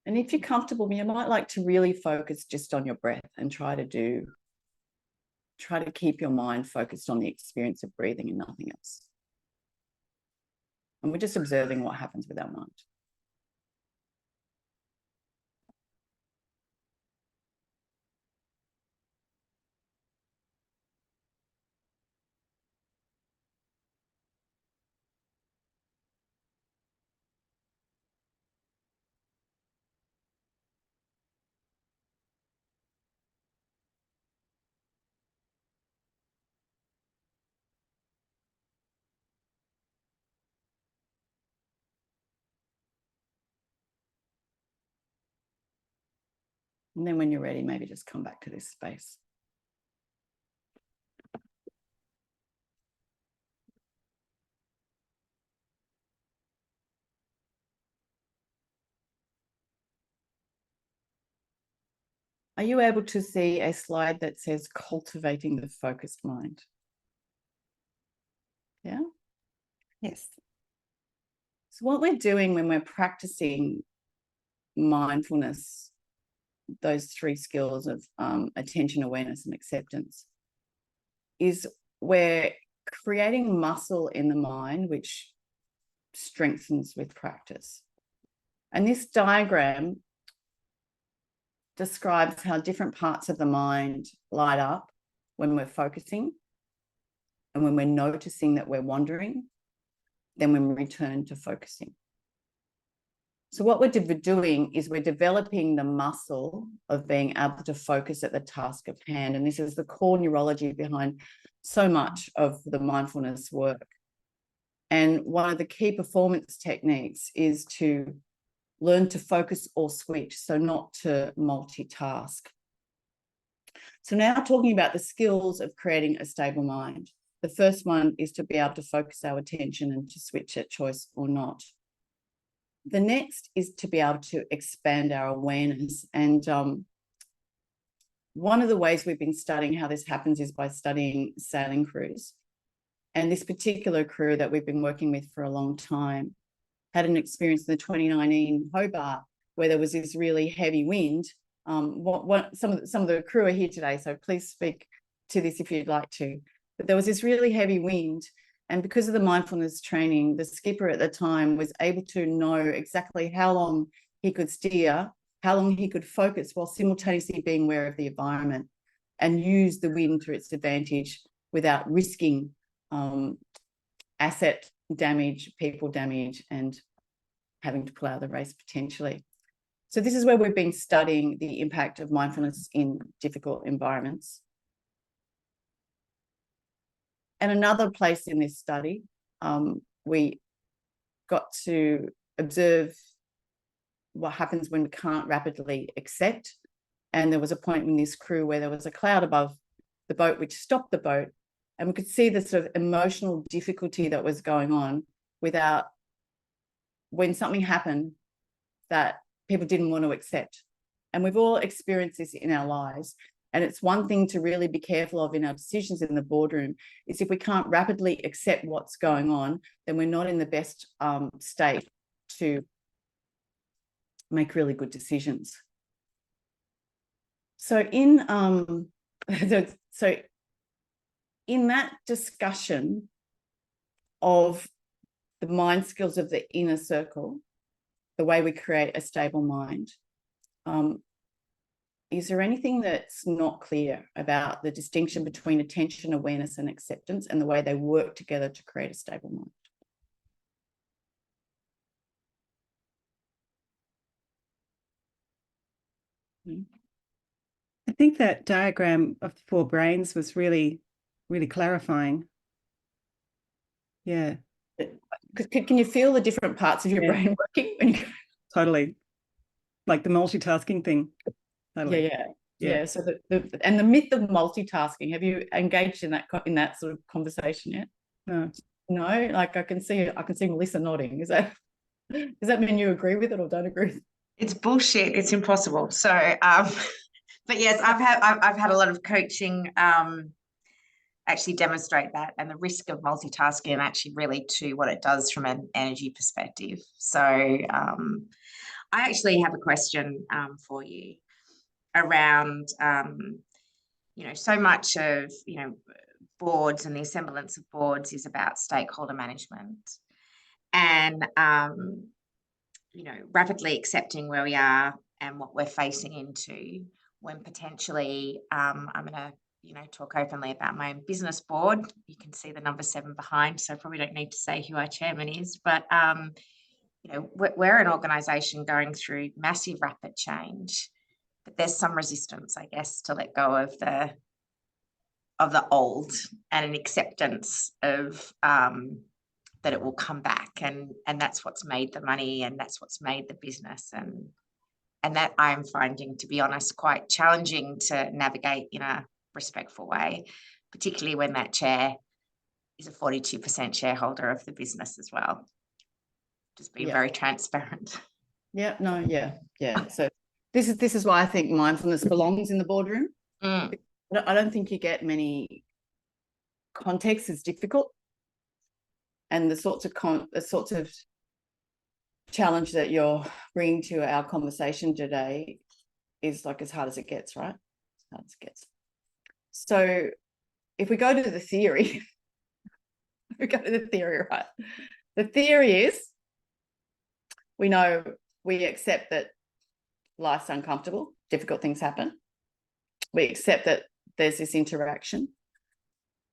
Speaker 1: And if you're comfortable, you might like to really focus just on your breath and try to keep your mind focused on the experience of breathing and nothing else. And we're just observing what happens with our mind. And then when you're ready, maybe just come back to this space. Are you able to see a slide that says cultivating the focused mind? Yeah?
Speaker 3: Yes.
Speaker 1: So what we're doing when we're practicing mindfulness, those three skills of attention, awareness, and acceptance, is we're creating muscle in the mind, which strengthens with practice. And this diagram describes how different parts of the mind light up when we're focusing and when we're noticing that we're wandering, then when we return to focusing. So what we're doing is we're developing the muscle of being able to focus at the task of hand. And this is the core neurology behind so much of the mindfulness work. And one of the key performance techniques is to learn to focus or switch, so not to multitask. So now talking about the skills of creating a stable mind. The first one is to be able to focus our attention and to switch at choice or not. The next is to be able to expand our awareness. And one of the ways we've been studying how this happens is by studying sailing crews. And this particular crew that we've been working with for a long time had an experience in the 2019 Hobart where there was this really heavy wind. Some of the crew are here today, so please speak to this if you'd like to. But there was this really heavy wind, and because of the mindfulness training, the skipper at the time was able to know exactly how long he could steer, how long he could focus while simultaneously being aware of the environment and use the wind to its advantage without risking asset damage, people damage, and having to pull out of the race potentially. So this is where we've been studying the impact of mindfulness in difficult environments. And another place in this study, we got to observe what happens when we can't rapidly accept. And there was a point in this crew where there was a cloud above the boat, which stopped the boat. And we could see the sort of emotional difficulty that was going on without, when something happened that people didn't want to accept. And we've all experienced this in our lives. And it's one thing to really be careful of in our decisions in the boardroom is if we can't rapidly accept what's going on, then we're not in the best state to make really good decisions. So in that discussion of the mind skills of the inner circle, the way we create a stable mind, is there anything that's not clear about the distinction between attention, awareness, and acceptance and the way they work together to create a stable mind?
Speaker 3: I think that diagram of the 4 brains was really, really clarifying. Yeah.
Speaker 1: Can you feel the different parts of your brain working when you...
Speaker 3: Totally. Like the multitasking thing. Totally.
Speaker 1: Yeah. So the myth of multitasking, have you engaged in that sort of conversation yet?
Speaker 3: No.
Speaker 1: No, like I can see Melissa nodding. Does that mean you agree with it or don't agree?
Speaker 9: It's bullshit. It's impossible. So, but yes, I've had a lot of coaching actually demonstrate that, and the risk of multitasking, and actually really to what it does from an energy perspective. So, I actually have a question for you around, so much of, boards and the assemblance of boards is about stakeholder management and, rapidly accepting where we are and what we're facing into when potentially, I'm going to, talk openly about my own business board. You can see the number 7 behind, so I probably don't need to say who our chairman is, but, we're an organisation going through massive rapid change, but there's some resistance, I guess, to let go of the old and an acceptance of that it will come back, and that's what's made the money and that's what's made the business, and that I'm finding, to be honest, quite challenging to navigate in a respectful way, particularly when that chair is a 42% shareholder of the business as well. Just being very transparent.
Speaker 1: Yeah, no, yeah. So this is why I think mindfulness belongs in the boardroom. I don't think you get many contexts as difficult, and the sorts of challenge that you're bringing to our conversation today is like as hard as it gets, right? As hard as it gets. So if we go to the theory, right? The theory is we know we accept that life's uncomfortable, difficult things happen. We accept that there's this interaction,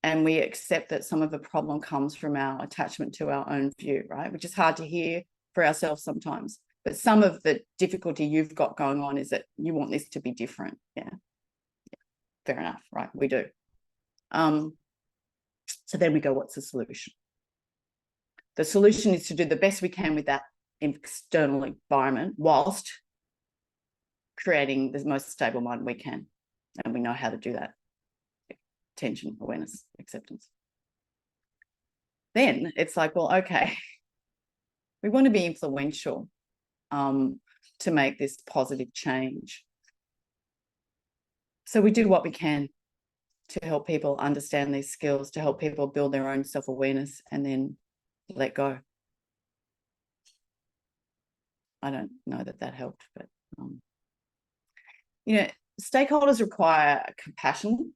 Speaker 1: and we accept that some of the problem comes from our attachment to our own view, right? Which is hard to hear for ourselves sometimes. But some of the difficulty you've got going on is that you want this to be different. Yeah. Fair enough, right? We do. So then we go, what's the solution? The solution is to do the best we can with that external environment whilst creating the most stable mind we can. And we know how to do that. Attention, awareness, acceptance. Then it's like, well, okay, we want to be influential to make this positive change. So we do what we can to help people understand these skills, to help people build their own self-awareness and then let go. I don't know that helped, but, stakeholders require compassion.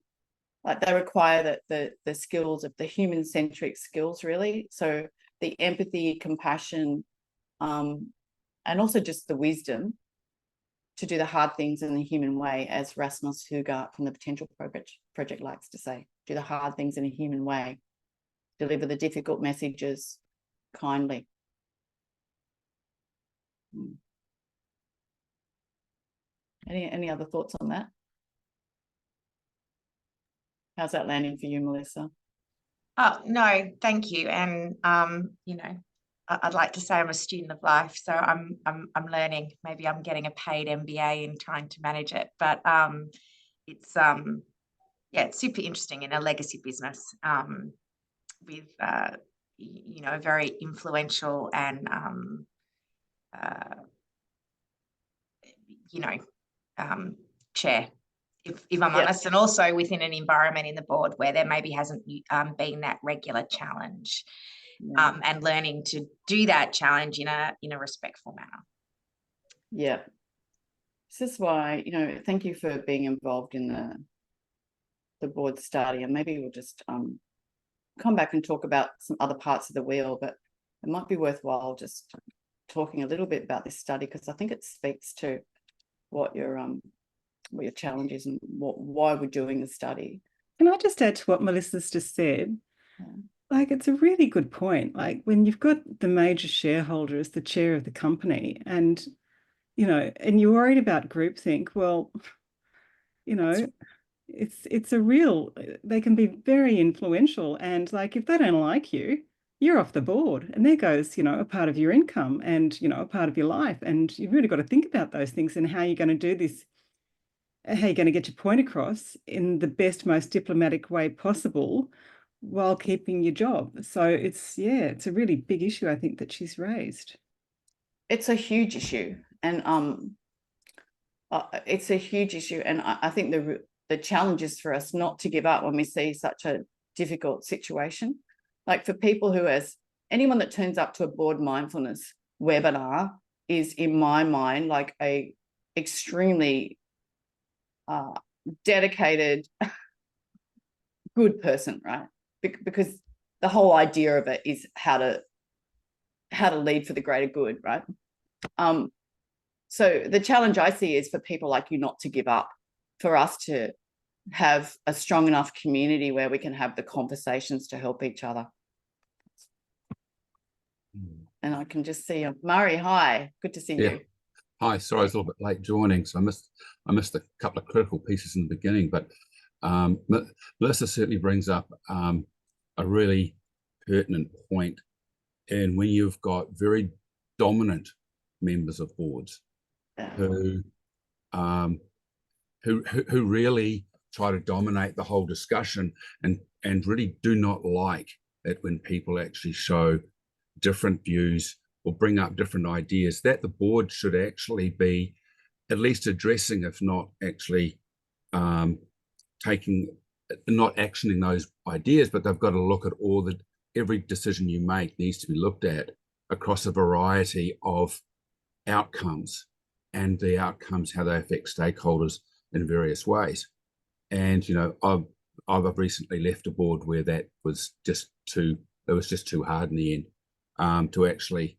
Speaker 1: Like they require the skills of the human-centric skills, really. So the empathy, compassion, and also just the wisdom to do the hard things in the human way, as Rasmus Hugart from the Potential Project likes to say. Do the hard things in a human way. Deliver the difficult messages kindly. Any other thoughts on that? How's that landing for you, Melissa?
Speaker 9: Oh, no, thank you. And, you know, I'd like to say I'm a student of life, so I'm learning. Maybe I'm getting a paid MBA and trying to manage it, but it's it's super interesting in a legacy business with you know, a very influential and you know, chair, if I'm honest, and also within an environment in the board where there maybe hasn't been that regular challenge, and learning to do that challenge in a respectful manner.
Speaker 1: Yeah. This is why, you know, thank you for being involved in the board study, and maybe we'll just come back and talk about some other parts of the wheel, but it might be worthwhile just talking a little bit about this study, because I think it speaks to what your challenge is and why we're doing the study.
Speaker 3: Can I just add to what Melissa's just said?
Speaker 1: Yeah.
Speaker 3: Like, it's a really good point. Like, when you've got the major shareholder as the chair of the company, and, you know, and you're worried about groupthink, well, you know, it's a real, they can be very influential, and like, if they don't like you, you're off the board, and there goes, you know, a part of your income and, you know, a part of your life. And you've really got to think about those things and how you're going to do this, how you're going to get your point across in the best, most diplomatic way possible while keeping your job. So it's a really big issue, I think, that she's raised.
Speaker 1: It's a huge issue, and it's a huge issue, and I think the challenge is for us not to give up when we see such a difficult situation. Like, for people who, as anyone that turns up to a Board Mindfulness webinar is, in my mind, like a extremely dedicated, good person, right? Because the whole idea of it is how to lead for the greater good, right? So the challenge I see is for people like you not to give up, for us to have a strong enough community where we can have the conversations to help each other. And I can just see Murray. Hi, good to see you.
Speaker 10: Hi, sorry I was a little bit late joining, so I missed a couple of critical pieces in the beginning, but Melissa certainly brings up a really pertinent point. And when you've got very dominant members of boards who really try to dominate the whole discussion and really do not like it when people actually show different views or bring up different ideas, that the board should actually be at least addressing, if not actually not actioning those ideas, but they've got to look at every decision you make needs to be looked at across a variety of outcomes, and the outcomes, how they affect stakeholders in various ways. And, you know, I've recently left a board where that was just too hard in the end to actually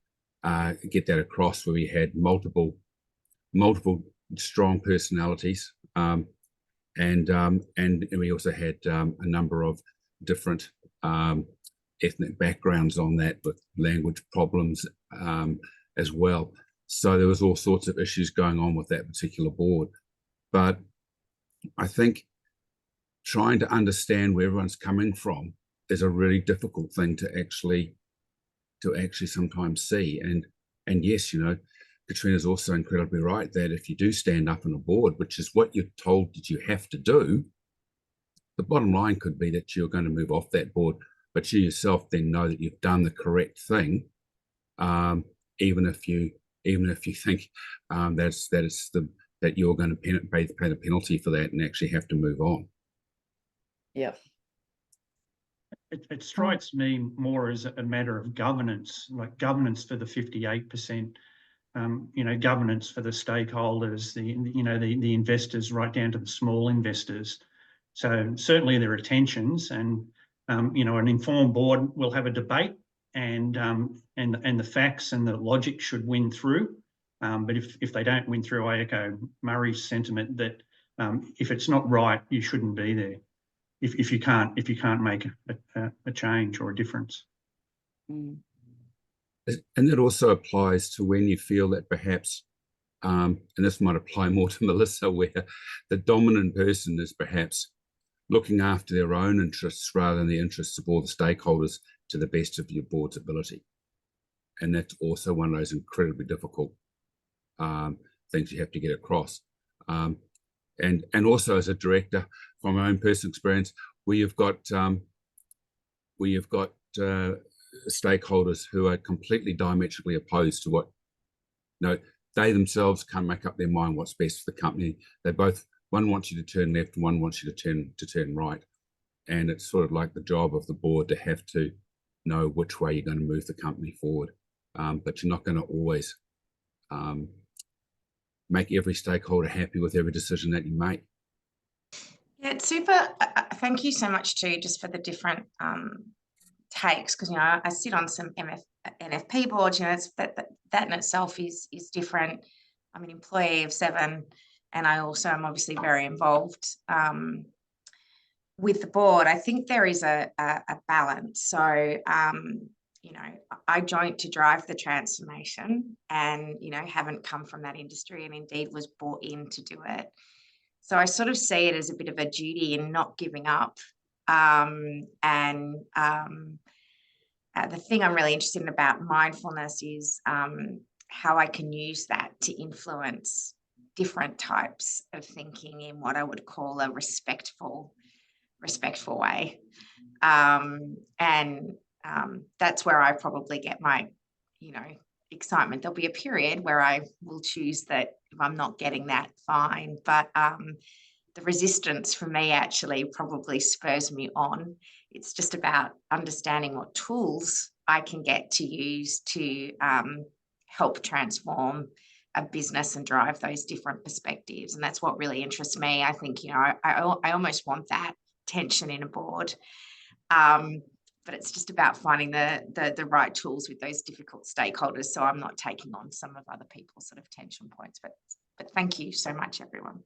Speaker 10: get that across, where we had multiple strong personalities, and we also had a number of different ethnic backgrounds on that, with language problems as well. So there was all sorts of issues going on with that particular board. But I think trying to understand where everyone's coming from is a really difficult thing to actually sometimes see. And yes, you know, Katrina's also incredibly right that if you do stand up on a board, which is what you're told that you have to do, the bottom line could be that you're going to move off that board, but you yourself then know that you've done the correct thing, even if you think that you're going to pay the penalty for that and actually have to move on.
Speaker 1: Yeah.
Speaker 8: It strikes me more as a matter of governance, like governance for the 58%, you know, governance for the stakeholders, the investors, right down to the small investors. So certainly there are tensions, and you know, an informed board will have a debate, and the facts and the logic should win through. But if they don't win through, I echo Murray's sentiment that if it's not right, you shouldn't be there. If you can't make a change or a difference.
Speaker 1: Mm.
Speaker 10: And that also applies to when you feel that perhaps, and this might apply more to Melissa, where the dominant person is perhaps looking after their own interests rather than the interests of all the stakeholders to the best of your board's ability. And that's also one of those incredibly difficult things you have to get across. And also as a director, from my own personal experience, where you've got stakeholders who are completely diametrically opposed to what, they themselves can't make up their mind what's best for the company. They both, one wants you to turn left and one wants you to turn right. And it's sort of like the job of the board to have to know which way you're going to move the company forward. But you're not going to always make every stakeholder happy with every decision that you make.
Speaker 9: Yeah, it's super. Thank you so much too, just for the different takes, because I sit on some NFP boards. It's that in itself is different. I'm an employee of 7, and I also am obviously very involved with the board. I think there is a balance. So I joined to drive the transformation, and haven't come from that industry, and indeed was brought in to do it. So I sort of see it as a bit of a duty in not giving up. The thing I'm really interested in about mindfulness is how I can use that to influence different types of thinking in what I would call a respectful way. That's where I probably get my, excitement. There'll be a period where I will choose that if I'm not getting that, fine. But the resistance for me actually probably spurs me on. It's just about understanding what tools I can get to use to help transform a business and drive those different perspectives. And that's what really interests me. I think, I almost want that tension in a board. But it's just about finding the right tools with those difficult stakeholders, so I'm not taking on some of other people's sort of tension points. But thank you so much, everyone.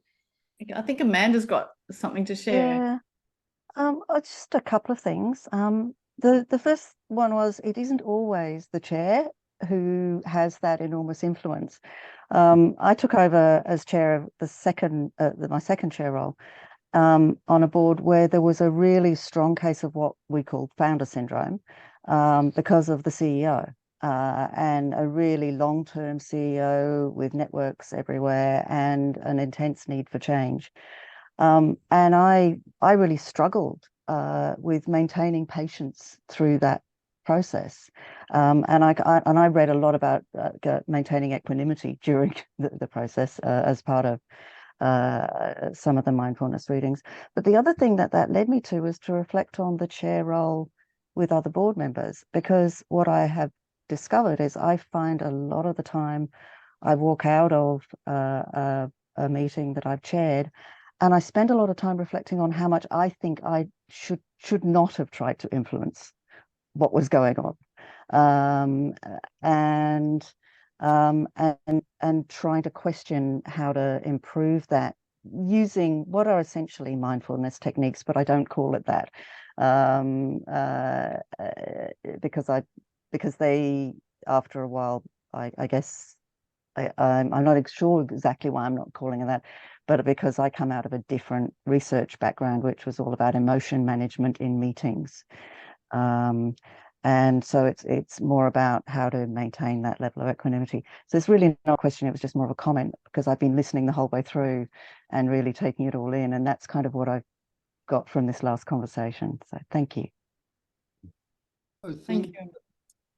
Speaker 1: I think Amanda's got something to share.
Speaker 11: Yeah. Just a couple of things. The first one was, it isn't always the chair who has that enormous influence. I took over as chair of my second chair role. On a board where there was a really strong case of what we call founder syndrome because of the CEO and a really long-term CEO with networks everywhere and an intense need for change. And I really struggled with maintaining patience through that process. And I read a lot about maintaining equanimity during the process as part of some of the mindfulness readings. But the other thing that led me to was to reflect on the chair role with other board members, because what I have discovered is I find a lot of the time I walk out of a meeting that I've chaired and I spend a lot of time reflecting on how much I think I should not have tried to influence what was going on. And trying to question how to improve that using what are essentially mindfulness techniques, but I don't call it that because they, after a while, I guess I'm not sure exactly why I'm not calling it that, but because I come out of a different research background, which was all about emotion management in meetings. And so it's more about how to maintain that level of equanimity. So it's really not a question, it was just more of a comment, because I've been listening the whole way through and really taking it all in. And that's kind of what I've got from this last conversation. So thank you.
Speaker 1: Oh, thank you.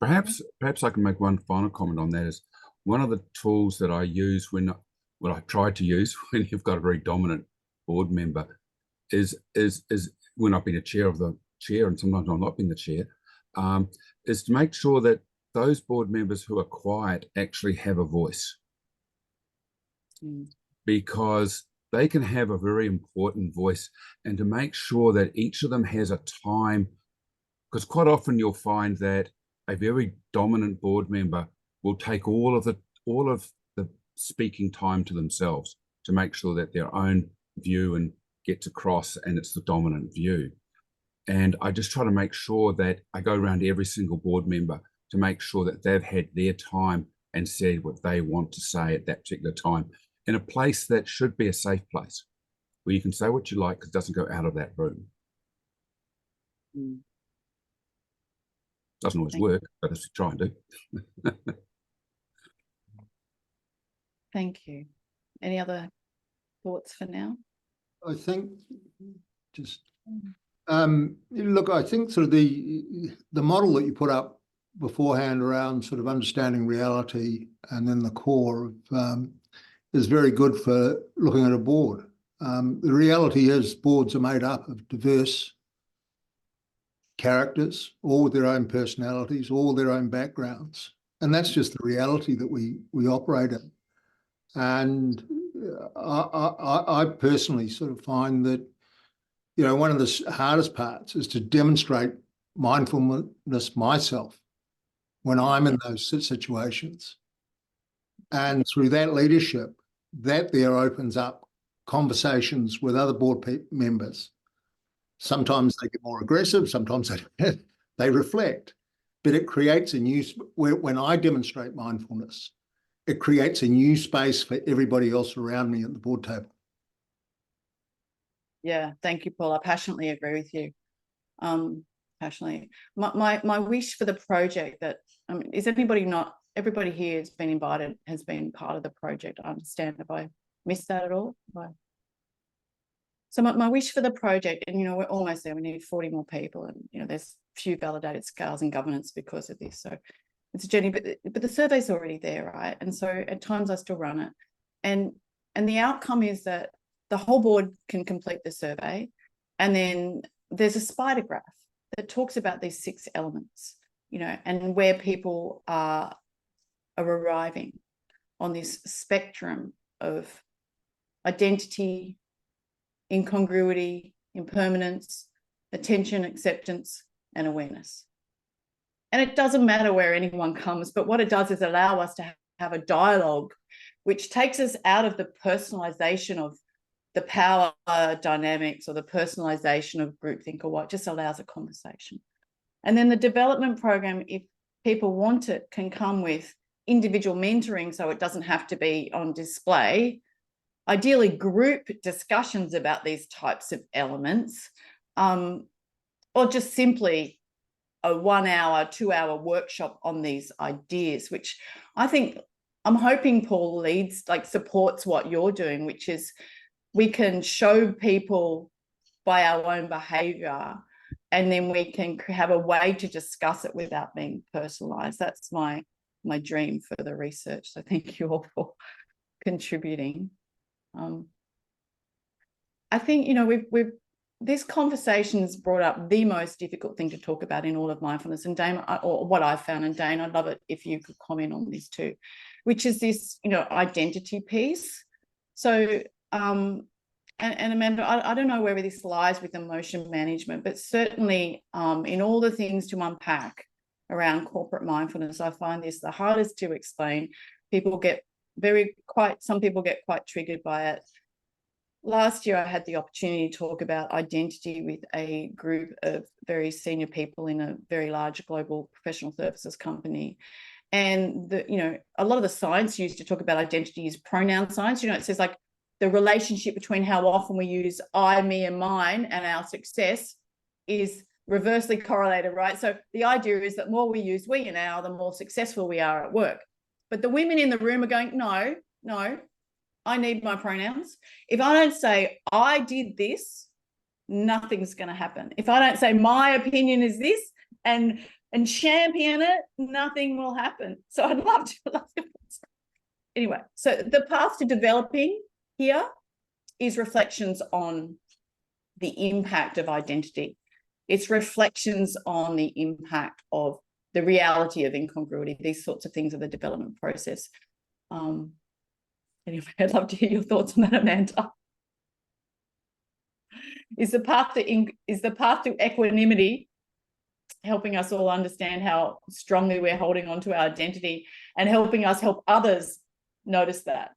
Speaker 10: Perhaps I can make one final comment on that. Is one of the tools that I use I try to use when you've got a very dominant board member is when I've been a chair of the chair, and sometimes I've not been the chair, is to make sure that those board members who are quiet actually have a voice. Because they can have a very important voice, and to make sure that each of them has a time, because quite often you'll find that a very dominant board member will take all of the speaking time to themselves to make sure that their own view and gets across and it's the dominant view. And I just try to make sure that I go around to every single board member to make sure that they've had their time and said what they want to say at that particular time in a place that should be a safe place where you can say what you like because it doesn't go out of that room. Doesn't always work, but it's trying to.
Speaker 1: Thank you. Any other thoughts for now?
Speaker 12: I think just look, I think sort of the model that you put up beforehand around sort of understanding reality and then the core of is very good for looking at a board. The reality is boards are made up of diverse characters, all with their own personalities, all their own backgrounds. And that's just the reality that we operate in. And I personally sort of find that, you know, one of the hardest parts is to demonstrate mindfulness myself when I'm in those situations. And through that leadership, that there opens up conversations with other board members. Sometimes they get more aggressive, sometimes they reflect, but it creates a new, when I demonstrate mindfulness, it creates a new space for everybody else around me at the board table.
Speaker 1: Yeah, thank you, Paul. I passionately agree with you. Passionately. My wish for the project that, is everybody here has been invited, has been part of the project. I understand. Have I missed that at all? So my wish for the project, and, you know, we're almost there. We need 40 more people, and, you know, there's few validated scales and governance because of this. So it's a journey, but the survey's already there, right? And so at times I still run it. And the outcome is that the whole board can complete the survey. And then there's a spider graph that talks about these 6 elements, you know, and where people are arriving on this spectrum of identity, incongruity, impermanence, attention, acceptance, and awareness. And it doesn't matter where anyone comes, but what it does is allow us to have a dialogue which takes us out of the personalization of the power dynamics or the personalization of groupthink or what, just allows a conversation. And then the development program, if people want it, can come with individual mentoring, so it doesn't have to be on display. Ideally, group discussions about these types of elements, or just simply a 1 hour, 2 hour workshop on these ideas, which I think, I'm hoping Paul leads, like supports what you're doing, which is we can show people by our own behavior, and then we can have a way to discuss it without being personalized. That's my dream for the research. So thank you all for contributing. I think, you know, this conversation has brought up the most difficult thing to talk about in all of mindfulness, and Dane, or what I've found, and Dane, I'd love it if you could comment on this too, which is this, you know, identity piece. So, and Amanda, I don't know where this lies with emotion management, but certainly in all the things to unpack around corporate mindfulness, I find this the hardest to explain. People get some people get quite triggered by it. Last year, I had the opportunity to talk about identity with a group of very senior people in a very large global professional services company. And, you know, a lot of the science used to talk about identity is pronoun science. You know, it says like the relationship between how often we use I, me, and mine and our success is reversely correlated, right? So the idea is that more we use we and our, the more successful we are at work. But the women in the room are going, no, I need my pronouns. If I don't say I did this, nothing's going to happen. If I don't say my opinion is this and champion it, nothing will happen. So I'd love to. Anyway, so the path to developing here is reflections on the impact of identity. It's reflections on the impact of the reality of incongruity. These sorts of things are the development process. Anyway, I'd love to hear your thoughts on that, Amanda. Is the path to equanimity helping us all understand how strongly we're holding on to our identity and helping us help others noticed that?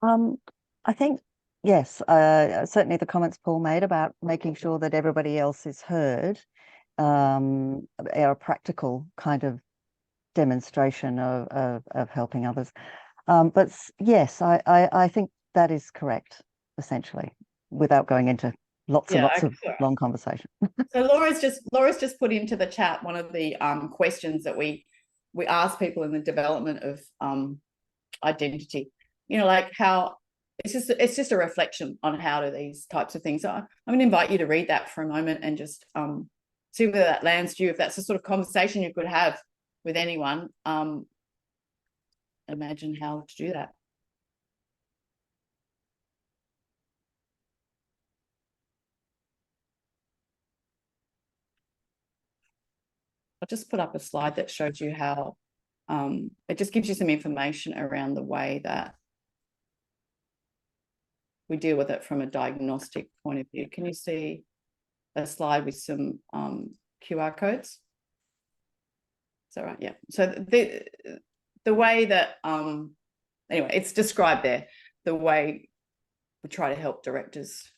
Speaker 11: I think, yes, certainly the comments Paul made about making sure that everybody else is heard are a practical kind of demonstration of helping others. But yes, I think that is correct, essentially, without going into lots and lots of long conversation.
Speaker 1: So Laura's just put into the chat one of the questions that we ask people in the development of identity. You know, like how it's just a reflection on how do these types of things are. I'm going to invite you to read that for a moment and just see whether that lands to you. If that's the sort of conversation you could have with anyone, imagine how to do that. I'll just put up a slide that shows you how it just gives you some information around the way that we deal with it from a diagnostic point of view. Can you see a slide with some QR codes? Is that right? Yeah. So the way that anyway, it's described there, the way we try to help directors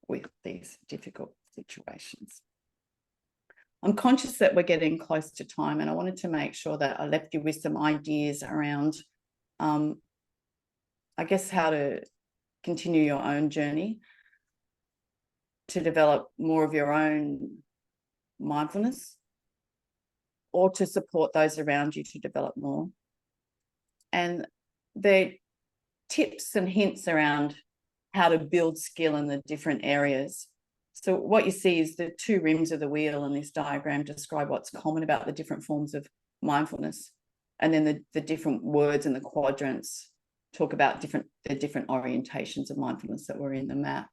Speaker 1: with these difficult situations. I'm conscious that we're getting close to time, and I wanted to make sure that I left you with some ideas around, I guess, how to continue your own journey to develop more of your own mindfulness, or to support those around you to develop more. And the tips and hints around how to build skill in the different areas. So what you see is the two rims of the wheel in this diagram describe what's common about the different forms of mindfulness. And then the different words in the quadrants talk about the different orientations of mindfulness that were in the map.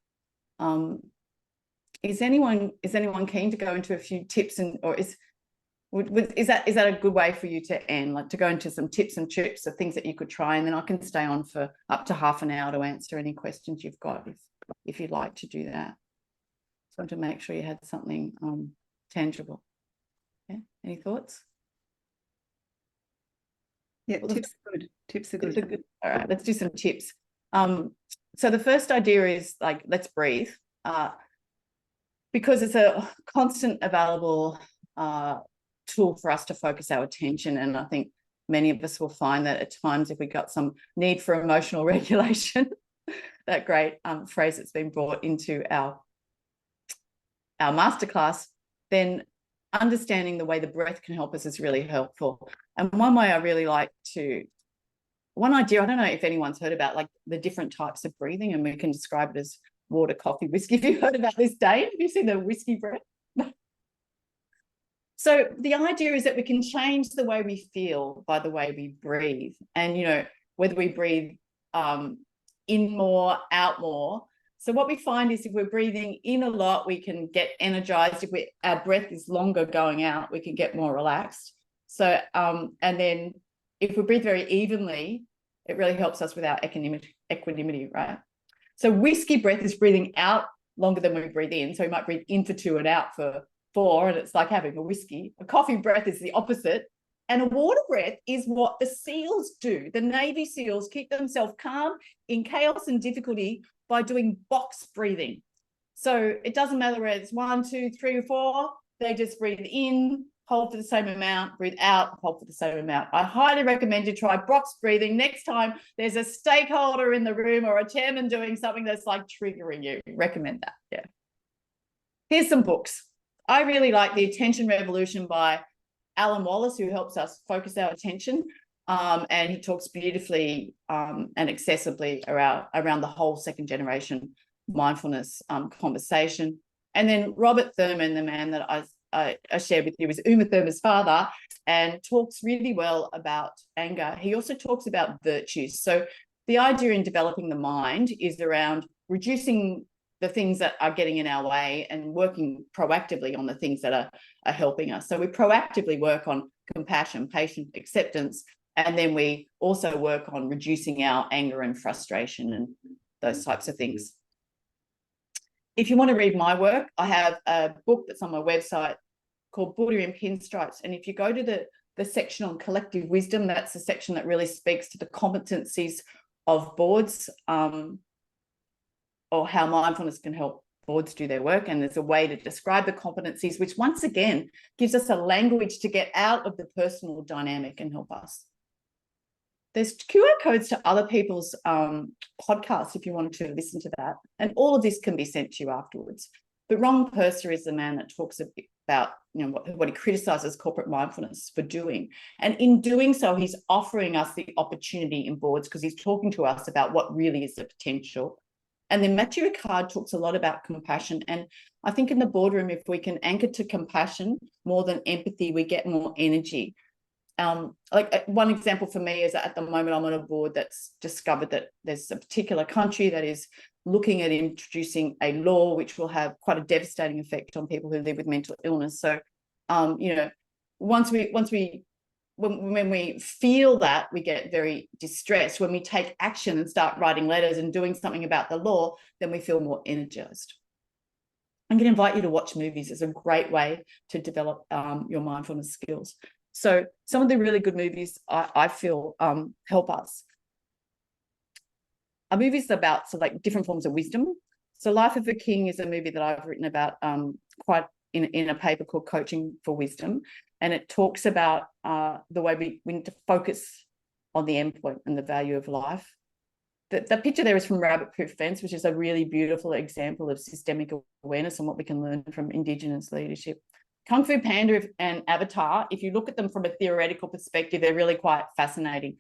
Speaker 1: Is anyone keen to go into a few tips, and or is that a good way for you to end, like to go into some tips and tricks of things that you could try, and then I can stay on for up to half an hour to answer any questions you've got if you'd like to do that. Just want to make sure you had something tangible. Yeah, any thoughts?
Speaker 3: Yeah, tips are good. Tips are good.
Speaker 1: All right, let's do some tips. So the first idea is, like, let's breathe, because it's a constant available tool for us to focus our attention. And I think many of us will find that at times, if we've got some need for emotional regulation, that great phrase that's been brought into our masterclass, then understanding the way the breath can help us is really helpful. And one way I really like one idea, I don't know if anyone's heard about, like, the different types of breathing, and we can describe it as water, coffee, whiskey. Have you heard about this, Dave? Have you seen the whiskey breath? So the idea is that we can change the way we feel by the way we breathe. And, you know, whether we breathe in more, out more. So what we find is if we're breathing in a lot, we can get energized. If our breath is longer going out, we can get more relaxed. So, and then if we breathe very evenly, it really helps us with our equanimity, right? So whiskey breath is breathing out longer than we breathe in. So we might breathe in for 2 and out for 4, and it's like having a whiskey. A coffee breath is the opposite. And a water breath is what the SEALs do. The Navy SEALs keep themselves calm in chaos and difficulty by doing box breathing. So it doesn't matter whether it's 1, 2, 3, or 4. They just breathe in, hold for the same amount, breathe out, hold for the same amount. I highly recommend you try box breathing next time there's a stakeholder in the room or a chairman doing something that's like triggering you. Recommend that. Yeah. Here's some books. I really like The Attention Revolution by Alan Wallace, who helps us focus our attention. And he talks beautifully and accessibly around the whole second generation mindfulness conversation. And then Robert Thurman, the man that I shared with you, is Uma Thurman's father, and talks really well about anger. He also talks about virtues. So the idea in developing the mind is around reducing the things that are getting in our way and working proactively on the things that are helping us. So we proactively work on compassion, patience, acceptance, and then we also work on reducing our anger and frustration and those types of things. If you want to read my work, I have a book that's on my website called Buddha in Pinstripes. And if you go to the section on collective wisdom. That's the section that really speaks to the competencies of boards, or how mindfulness can help boards do their work. And there's a way to describe the competencies, which once again gives us a language to get out of the personal dynamic and help us. There's QR codes to other people's podcasts if you wanted to listen to that. And all of this can be sent to you afterwards. But Ron Purser is the man that talks about, you know, what he criticizes corporate mindfulness for doing. And in doing so, he's offering us the opportunity in boards, because he's talking to us about what really is the potential. And then Matthew Ricard talks a lot about compassion. And I think in the boardroom, if we can anchor to compassion more than empathy, we get more energy. Like one example for me is that at the moment I'm on a board that's discovered that there's a particular country that is looking at introducing a law which will have quite a devastating effect on people who live with mental illness. So, you know, when we feel that, we get very distressed. When we take action and start writing letters and doing something about the law, then we feel more energized. I'm going to invite you to watch movies. It's a great way to develop your mindfulness skills. So some of the really good movies I feel help us are movies about like different forms of wisdom. So Life of a King is a movie that I've written about quite in a paper called Coaching for Wisdom. And it talks about the way we need to focus on the endpoint and the value of life. The picture there is from Rabbit Proof Fence, which is a really beautiful example of systemic awareness and what we can learn from Indigenous leadership. Kung Fu Panda and Avatar, if you look at them from a theoretical perspective, they're really quite fascinating.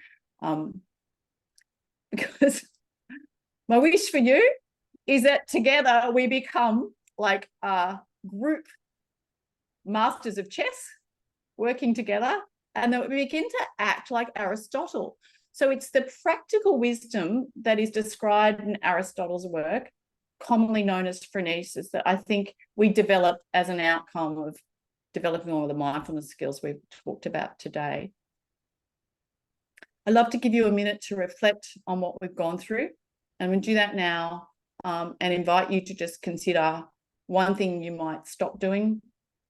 Speaker 1: Because my wish for you is that together we become like group masters of chess, working together, and that we begin to act like Aristotle. So it's the practical wisdom that is described in Aristotle's work, commonly known as phronesis, that I think we develop as an outcome of developing all of the mindfulness skills we've talked about today. I'd love to give you a minute to reflect on what we've gone through, and we'll do that now, and invite you to just consider one thing you might stop doing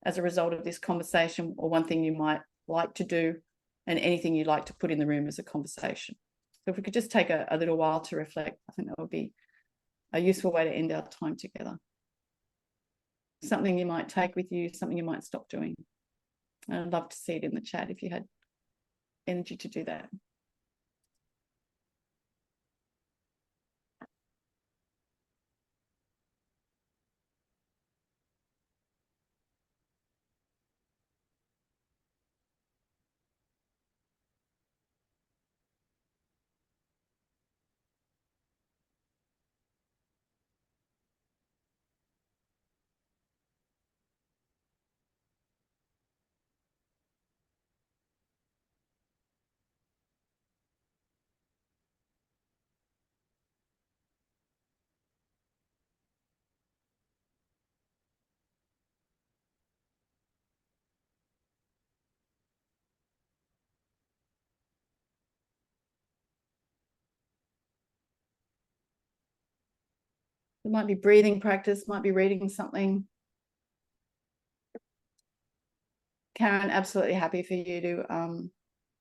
Speaker 1: as a result of this conversation, or one thing you might like to do, and anything you'd like to put in the room as a conversation. So if we could just take a little while to reflect, I think that would be a useful way to end our time together. Something you might take with you, something you might stop doing. And I'd love to see it in the chat if you had energy to do that. It might be breathing practice, might be reading something. Karen, absolutely happy for you to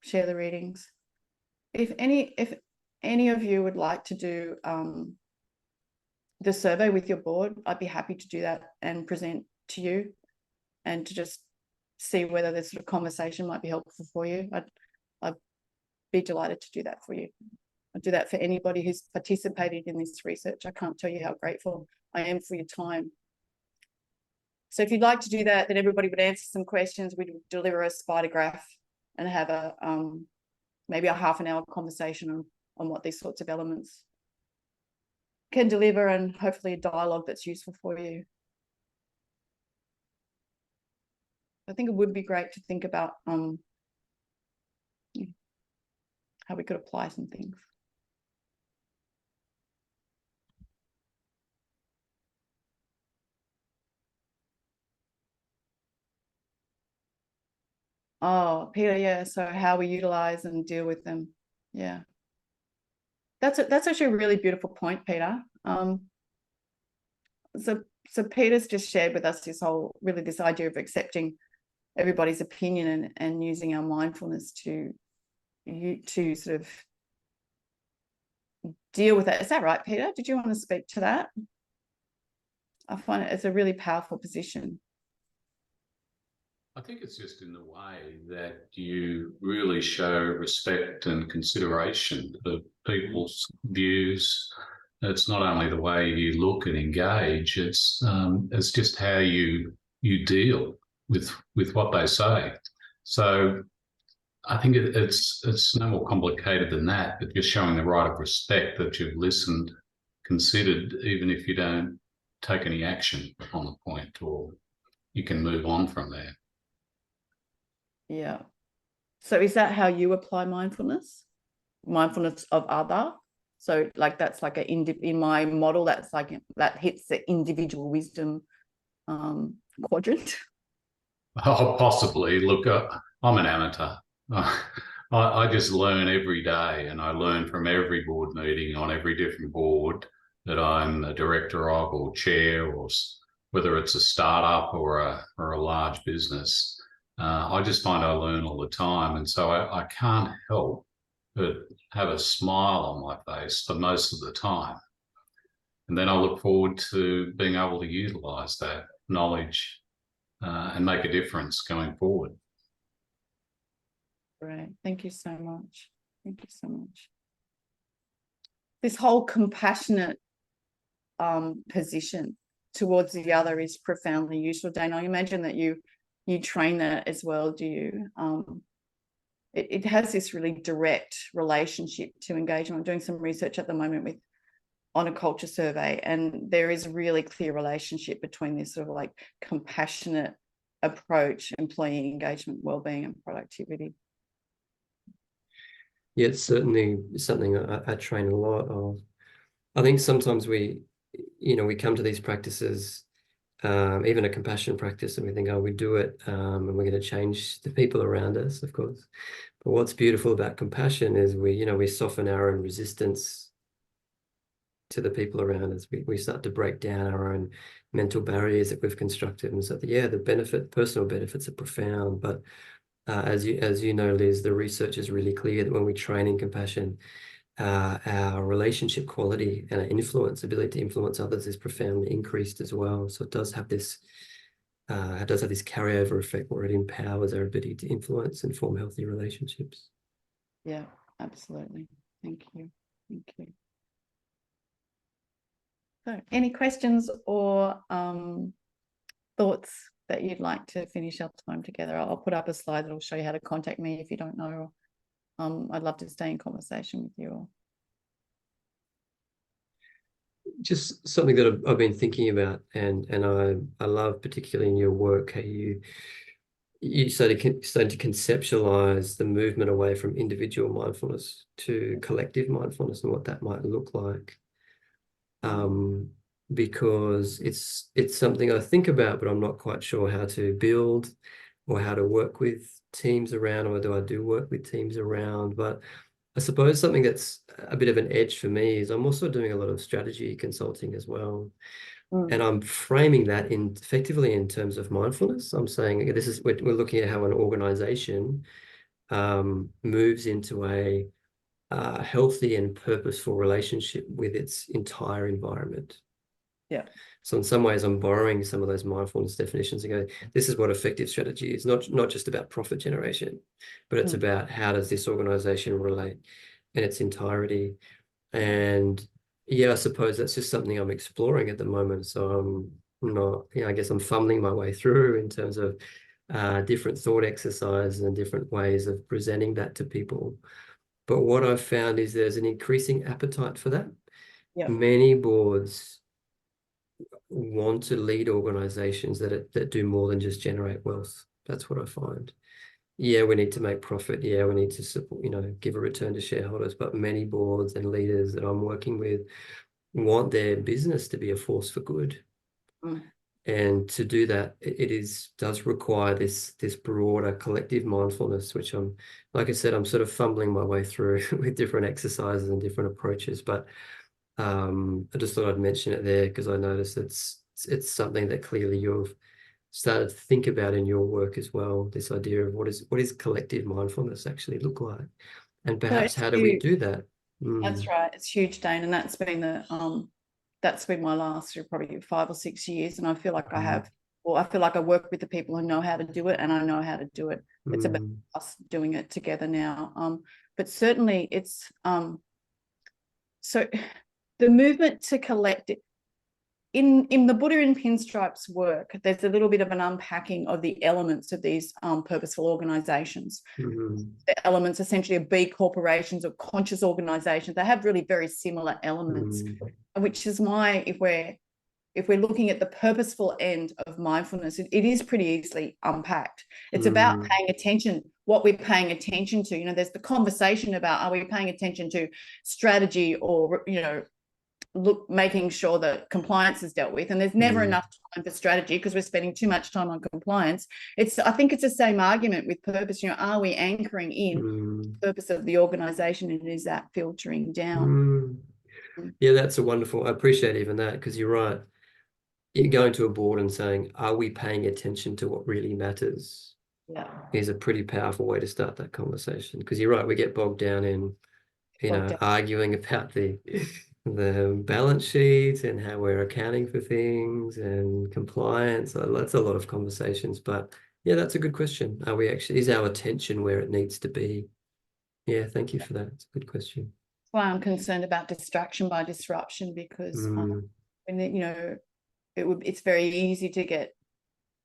Speaker 1: share the readings. If any of you would like to do the survey with your board, I'd be happy to do that and present to you, and to just see whether this sort of conversation might be helpful for you. I'd be delighted to do that for you. I'll do that for anybody who's participated in this research. I can't tell you how grateful I am for your time. So if you'd like to do that, then everybody would answer some questions. We'd deliver a spider graph and have a maybe a half-an-hour conversation on what these sorts of elements can deliver, and hopefully a dialogue that's useful for you. I think it would be great to think about how we could apply some things. Oh, Peter, yeah. So how we utilize and deal with them. Yeah. That's actually a really beautiful point, Peter. So Peter's just shared with us this idea of accepting everybody's opinion and using our mindfulness to sort of deal with it. Is that right, Peter? Did you want to speak to that? I find it's a really powerful position.
Speaker 13: I think it's just in the way that you really show respect and consideration of people's views. It's not only the way you look and engage, it's just how you deal with what they say. So I think it's no more complicated than that, but just showing the right of respect, that you've listened, considered, even if you don't take any action on the point, or you can move on from there.
Speaker 1: Yeah. So is that how you apply mindfulness? Mindfulness of other? So like that's like in my model, that's like that hits the individual wisdom quadrant.
Speaker 13: Oh, possibly. Look, I'm an amateur. I just learn every day, and I learn from every board meeting on every different board that I'm a director of or chair, or whether it's a startup or a large business. I just find I learn all the time, and so I can't help but have a smile on my face for most of the time. And then I look forward to being able to utilise that knowledge and make a difference going forward.
Speaker 1: Great. Thank you so much. Thank you so much. This whole compassionate position towards the other is profoundly useful, Dane. I imagine that you train that as well, do you? It has this really direct relationship to engagement. I'm doing some research at the moment on a culture survey, and there is a really clear relationship between this sort of like compassionate approach, employee engagement, well-being and productivity.
Speaker 5: Yeah, it's certainly something I train a lot of. I think sometimes we come to these practices, even a compassion practice, and we think, oh, we do it and we're going to change the people around us, of course. But what's beautiful about compassion is we soften our own resistance to the people around us. We start to break down our own mental barriers that we've constructed. And so, yeah, the personal benefits are profound. But as you know, Liz, the research is really clear that when we train in compassion, our relationship quality and our ability to influence others is profoundly increased as well. So it does have this carryover effect where it empowers our ability to influence and form healthy relationships.
Speaker 1: Yeah, absolutely. Thank you. Thank you. So any questions or thoughts that you'd like to finish our time together? I'll put up a slide that will show you how to contact me if you don't know. I'd love to stay in conversation with you all.
Speaker 5: Just something that I've been thinking about, and I love particularly in your work how you started to conceptualize the movement away from individual mindfulness to collective mindfulness and what that might look like. Because it's something I think about, but I'm not quite sure how to build or how to work with teams around, or do I do work with teams around? But I suppose something that's a bit of an edge for me is I'm also doing a lot of strategy consulting as well. And I'm framing that effectively in terms of mindfulness. I'm saying we're looking at how an organization moves into a healthy and purposeful relationship with its entire environment.
Speaker 1: Yeah.
Speaker 5: So in some ways, I'm borrowing some of those mindfulness definitions and go, this is what effective strategy is, not just about profit generation, but it's about how does this organization relate in its entirety. And yeah, I suppose that's just something I'm exploring at the moment. So I'm not, I guess I'm fumbling my way through in terms of different thought exercises and different ways of presenting that to people. But what I've found is there's an increasing appetite for that.
Speaker 1: Yeah.
Speaker 5: Many boards want to lead organizations that do more than just generate wealth. That's what I find. Yeah, we need to make profit. Yeah, we need to support, give a return to shareholders. But many boards and leaders that I'm working with want their business to be a force for good. And to do that, does require this broader collective mindfulness, which like I said, I'm sort of fumbling my way through with different exercises and different approaches. But I just thought I'd mention it there because I noticed it's something that clearly you've started to think about in your work as well, this idea of what is collective mindfulness actually look like, and perhaps how do we do that?
Speaker 1: That's right. It's huge, Dane, and that's been my last probably 5 or 6 years, and I feel like I feel like I work with the people who know how to do it, and I know how to do it. It's about us doing it together now. But certainly it's so the movement to collect it. In the Buddha in Pinstripes work, there's a little bit of an unpacking of the elements of these purposeful organizations. The elements essentially of B corporations or conscious organizations. They have really very similar elements, which is why if we're looking at the purposeful end of mindfulness, it is pretty easily unpacked. It's about paying attention, what we're paying attention to. You know, there's the conversation about, are we paying attention to strategy or, you know, making sure that compliance is dealt with, and there's never enough time for strategy because we're spending too much time on compliance. I think it's the same argument with purpose. You know, are we anchoring in the purpose of the organization, and is that filtering down?
Speaker 5: Yeah, that's a wonderful. I appreciate even that, because you're right. Going to a board and saying, are we paying attention to what really matters? Yeah, is a pretty powerful way to start that conversation, because you're right, we get bogged down in arguing about the balance sheet and how we're accounting for things and compliance. That's a lot of conversations, but yeah, that's a good question. Are we actually, is our attention where it needs to be? Yeah, thank you for that. It's a good question.
Speaker 1: That's why I'm concerned about distraction by disruption, because when you know, it's very easy to get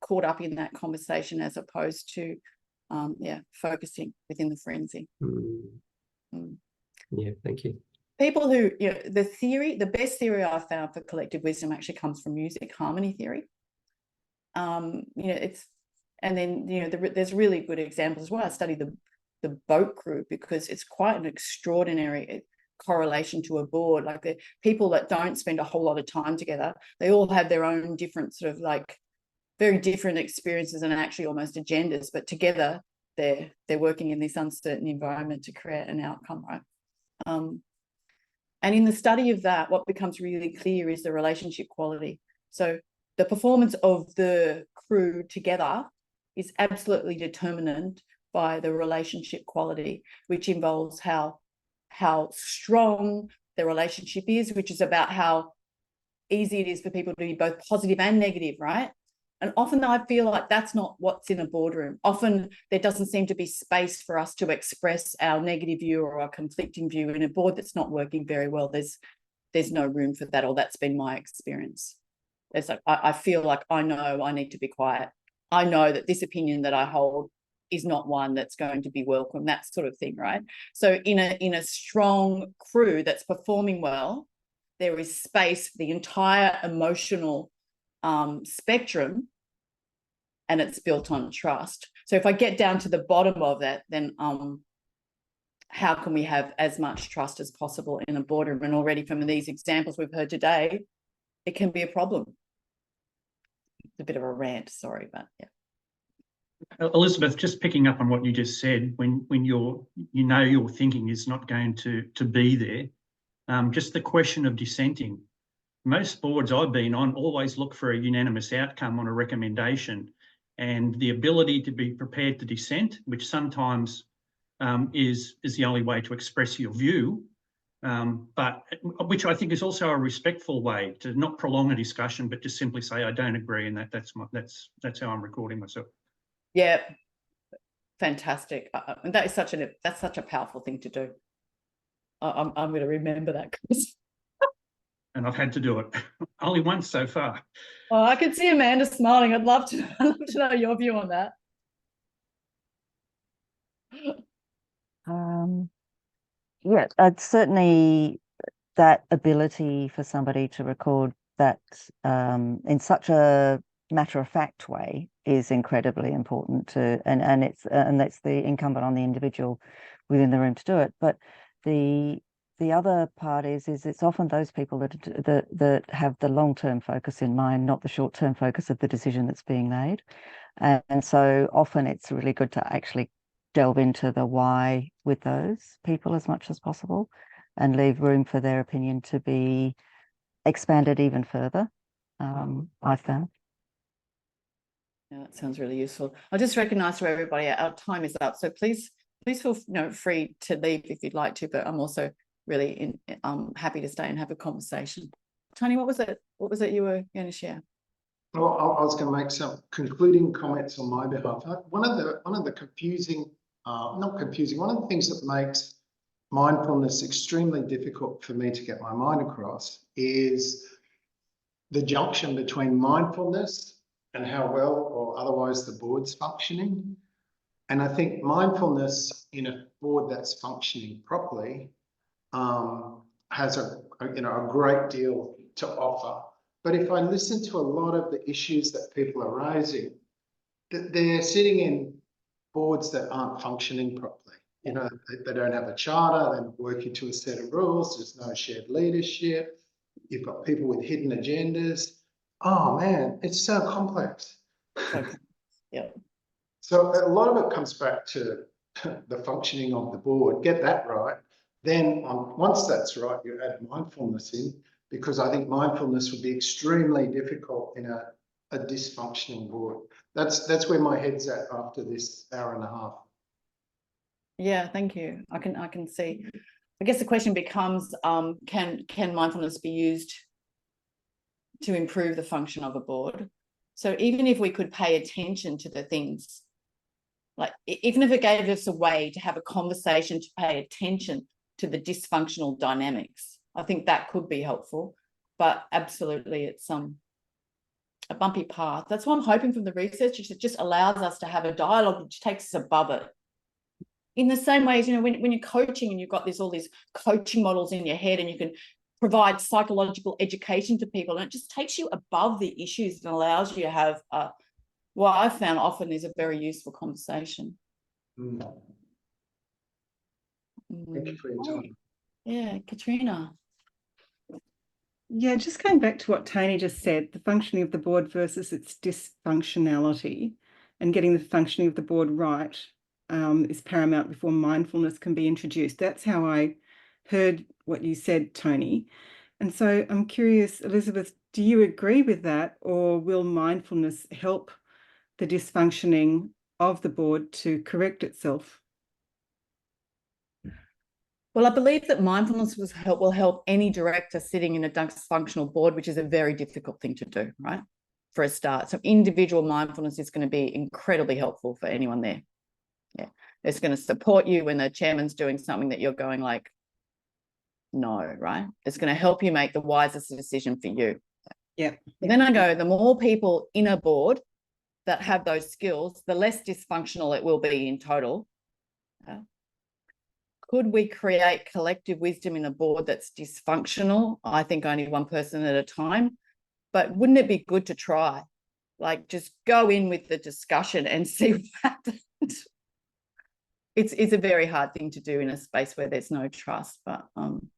Speaker 1: caught up in that conversation as opposed to focusing within the frenzy.
Speaker 5: Yeah, thank you.
Speaker 1: People who, you know, the best theory I've found for collective wisdom actually comes from music harmony theory. You know, and then, you know, there's really good examples as well. I study the boat crew because it's quite an extraordinary correlation to a board. Like, the people that don't spend a whole lot of time together, they all have their own different sort of like very different experiences and actually almost agendas, but together they're working in this uncertain environment to create an outcome, right? And in the study of that, what becomes really clear is the relationship quality. So the performance of the crew together is absolutely determined by the relationship quality, which involves how strong the relationship is, which is about how easy it is for people to be both positive and negative, right? And often I feel like that's not what's in a boardroom. Often there doesn't seem to be space for us to express our negative view or our conflicting view. In a board that's not working very well, there's no room for that, or that's been my experience. It's like, I feel like I know I need to be quiet. I know that this opinion that I hold is not one that's going to be welcome, that sort of thing, right? So in a strong crew that's performing well, there is space for the entire emotional spectrum, and it's built on trust. So if I get down to the bottom of that, then how can we have as much trust as possible in a boardroom? And already from these examples we've heard today, it can be a problem. It's a bit of a rant, sorry, but yeah.
Speaker 8: Elizabeth, just picking up on what you just said, when your thinking is not going to be there, just the question of dissenting. Most boards I've been on always look for a unanimous outcome on a recommendation, and the ability to be prepared to dissent, which sometimes is the only way to express your view, but which I think is also a respectful way to not prolong a discussion, but just simply say I don't agree, and that's how I'm recording myself.
Speaker 1: Yeah, fantastic. And that's such a powerful thing to do. I'm going to remember that, Chris.
Speaker 8: And I've had to do it only once so far.
Speaker 1: Oh, I can see Amanda smiling. I'd love to know your view on that.
Speaker 11: Yeah, I'd certainly that ability for somebody to record that in such a matter-of-fact way is incredibly important to, and that's the incumbent on the individual within the room to do it. But the other part is it's often those people that have the long-term focus in mind, not the short-term focus of the decision that's being made. And so often it's really good to actually delve into the why with those people as much as possible and leave room for their opinion to be expanded even further, I found.
Speaker 1: Yeah, that sounds really useful. I'll just recognise to everybody our time is up. So please feel free to leave if you'd like to, but I'm also really happy to stay and have a conversation. Tony, what was it you were going to share?
Speaker 2: Well, I was going to make some concluding comments on my behalf. One of the confusing, not confusing, one of the things that makes mindfulness extremely difficult for me to get my mind across is the junction between mindfulness and how well or otherwise the board's functioning. And I think mindfulness in a board that's functioning properly has a great deal to offer. But if I listen to a lot of the issues that people are raising, they're sitting in boards that aren't functioning properly. You know, they don't have a charter, they're not working to a set of rules, there's no shared leadership, you've got people with hidden agendas. Oh man, it's so complex.
Speaker 1: Okay. Yeah.
Speaker 2: So a lot of it comes back to the functioning of the board. Get that right. Then once that's right, you add mindfulness in, because I think mindfulness would be extremely difficult in a dysfunctioning board. That's where my head's at after this hour and a half.
Speaker 1: Yeah, thank you. I can see. I guess the question becomes, can mindfulness be used to improve the function of a board? So even if we could pay attention to the things, like even if it gave us a way to have a conversation to pay attention to the dysfunctional dynamics, I think that could be helpful. But absolutely, it's a bumpy path. That's what I'm hoping from the research. It just allows us to have a dialogue which takes us above it. In the same way as, you know, when you're coaching and you've got all these coaching models in your head and you can provide psychological education to people, and it just takes you above the issues and allows you to have what I've found often is a very useful conversation.
Speaker 2: Thank you for your time.
Speaker 1: Yeah, Katrina.
Speaker 3: Yeah, just going back to what Tony just said, the functioning of the board versus its dysfunctionality, and getting the functioning of the board right is paramount before mindfulness can be introduced. That's how I heard what you said, Tony. And so I'm curious, Elizabeth, do you agree with that, or will mindfulness help the dysfunctioning of the board to correct itself?
Speaker 1: Well, I believe that mindfulness will help any director sitting in a dysfunctional board, which is a very difficult thing to do, right? For a start. So individual mindfulness is going to be incredibly helpful for anyone there. Yeah. It's going to support you when the chairman's doing something that you're going like, no, right? It's going to help you make the wisest decision for you.
Speaker 3: Yeah.
Speaker 1: And then I go, the more people in a board that have those skills, the less dysfunctional it will be in total. Could we create collective wisdom in a board that's dysfunctional? I think only one person at a time. But wouldn't it be good to try? Like, just go in with the discussion and see what happens. It's a very hard thing to do in a space where there's no trust, but I'm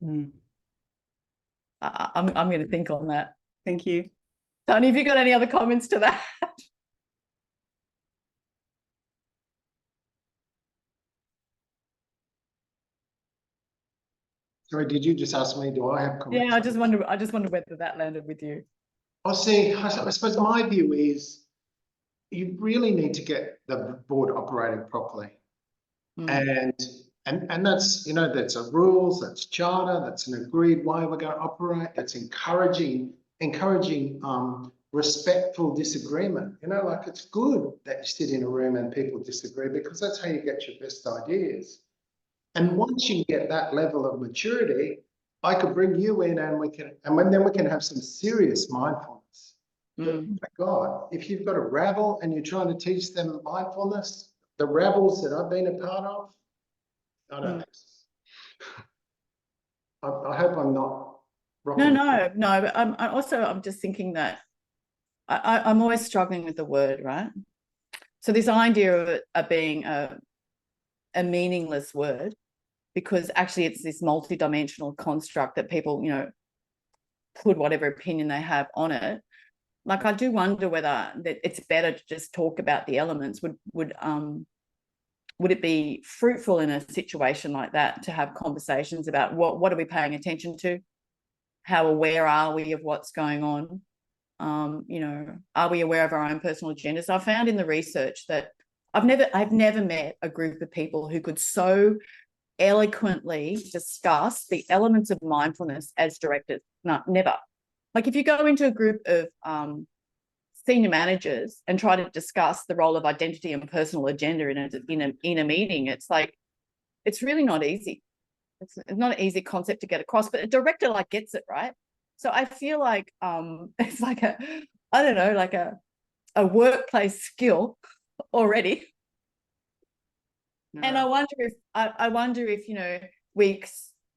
Speaker 1: going to think on that.
Speaker 3: Thank you.
Speaker 1: Tony, have you got any other comments to that?
Speaker 2: Sorry, did you just ask me, do I have comments?
Speaker 1: Yeah, I just wonder whether that landed with you.
Speaker 2: I suppose my view is you really need to get the board operating properly. And that's, you know, that's a rules, that's charter, that's an agreed way we're going to operate. It's encouraging respectful disagreement. You know, like, it's good that you sit in a room and people disagree, because that's how you get your best ideas. And once you get that level of maturity, I could bring you in and then we can have some serious mindfulness. But, oh my God, if you've got a rabble and you're trying to teach them mindfulness, the rabbles that I've been a part of, I don't know. I hope I'm not rocking.
Speaker 1: No. But I'm just thinking that I'm always struggling with the word, right? So this idea of it being a meaningless word, because actually it's this multidimensional construct that people, you know, put whatever opinion they have on it. Like, I do wonder whether that it's better to just talk about the elements. Would it be fruitful in a situation like that to have conversations about what are we paying attention to? How aware are we of what's going on? You know, are we aware of our own personal agendas? I found in the research that I've never met a group of people who could so eloquently discuss the elements of mindfulness as directors. No, never. Like if you go into a group of senior managers and try to discuss the role of identity and personal agenda in a meeting, it's like, it's really not easy. It's not an easy concept to get across, but a director like gets it, right? So I feel like it's like I don't know, like a workplace skill already. And I wonder if, you know, we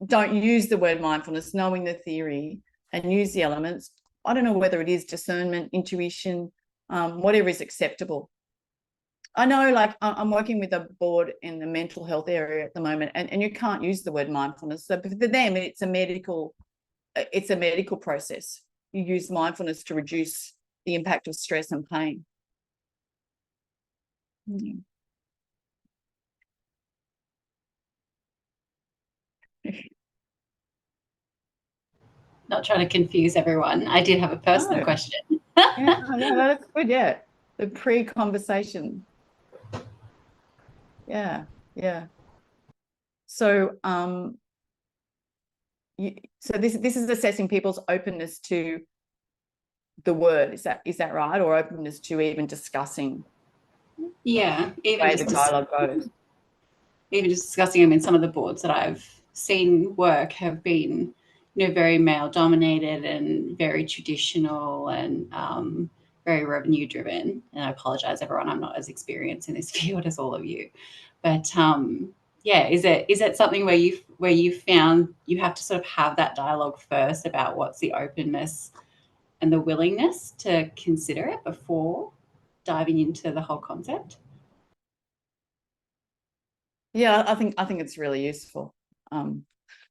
Speaker 1: don't use the word mindfulness, knowing the theory and use the elements. I don't know whether it is discernment, intuition, whatever is acceptable. I know, like, I'm working with a board in the mental health area at the moment, and you can't use the word mindfulness. So for them, it's a medical process. You use mindfulness to reduce the impact of stress and pain. Yeah.
Speaker 7: Not trying to confuse everyone. I did have a personal question.
Speaker 1: Yeah, no, that's good. Yeah, the pre-conversation. Yeah. So, so this is assessing people's openness to the word. Is that right, or openness to even discussing?
Speaker 7: Yeah,
Speaker 1: even the way the dialogue goes.
Speaker 7: Even just discussing. I mean, some of the boards that I've seen work have been, you know, very male dominated and very traditional and very revenue driven. And I apologize, everyone, I'm not as experienced in this field as all of you. But yeah, is it something where you found you have to sort of have that dialogue first about what's the openness and the willingness to consider it before diving into the whole concept?
Speaker 1: Yeah, I think it's really useful.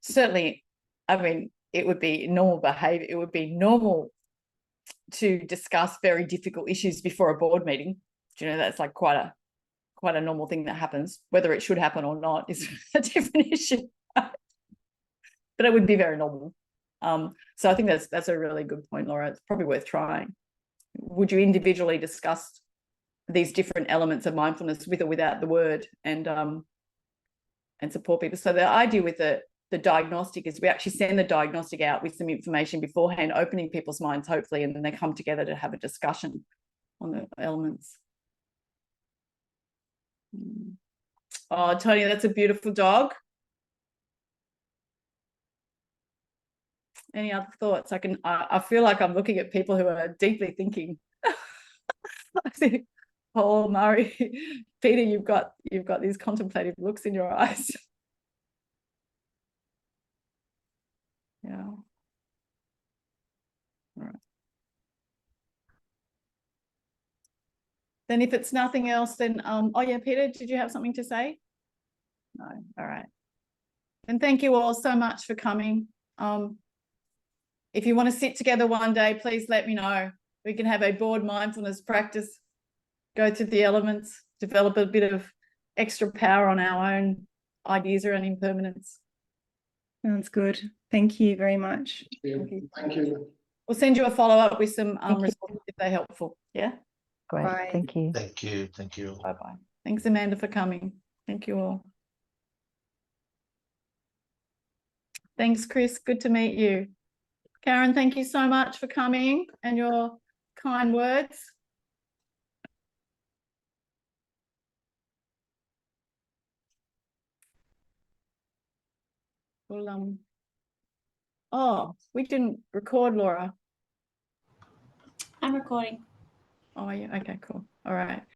Speaker 1: Certainly, I mean, it would be normal behavior. It would be normal to discuss very difficult issues before a board meeting. Do you know, that's like quite a normal thing that happens. Whether it should happen or not is a different issue. But it would be very normal. So I think that's a really good point, Laura. It's probably worth trying. Would you individually discuss these different elements of mindfulness with or without the word, and support people? So the idea with the diagnostic is we actually send the diagnostic out with some information beforehand, opening people's minds, hopefully, and then they come together to have a discussion on the elements. Oh, Tony, that's a beautiful dog. Any other thoughts? I feel like I'm looking at people who are deeply thinking. I think, Paul, Murray, Peter, you've got these contemplative looks in your eyes. Yeah. All right. Then if it's nothing else, then oh yeah, Peter, did you have something to say? No. All right. And thank you all so much for coming. If you want to sit together one day, please let me know. We can have a board mindfulness practice, go through the elements, develop a bit of extra power on our own ideas around impermanence.
Speaker 3: Sounds good. Thank you very much.
Speaker 2: Thank you.
Speaker 1: We'll send you a follow-up with some resources if they're helpful. Yeah.
Speaker 11: Great.
Speaker 3: Bye.
Speaker 11: Thank you.
Speaker 14: Thank you. Thank you.
Speaker 1: Bye-bye. Thanks, Amanda, for coming. Thank you all. Thanks, Chris. Good to meet you. Karen, thank you so much for coming and your kind words. Well, oh, we didn't record, Laura.
Speaker 7: I'm recording.
Speaker 1: Oh, yeah. Okay, cool. All right.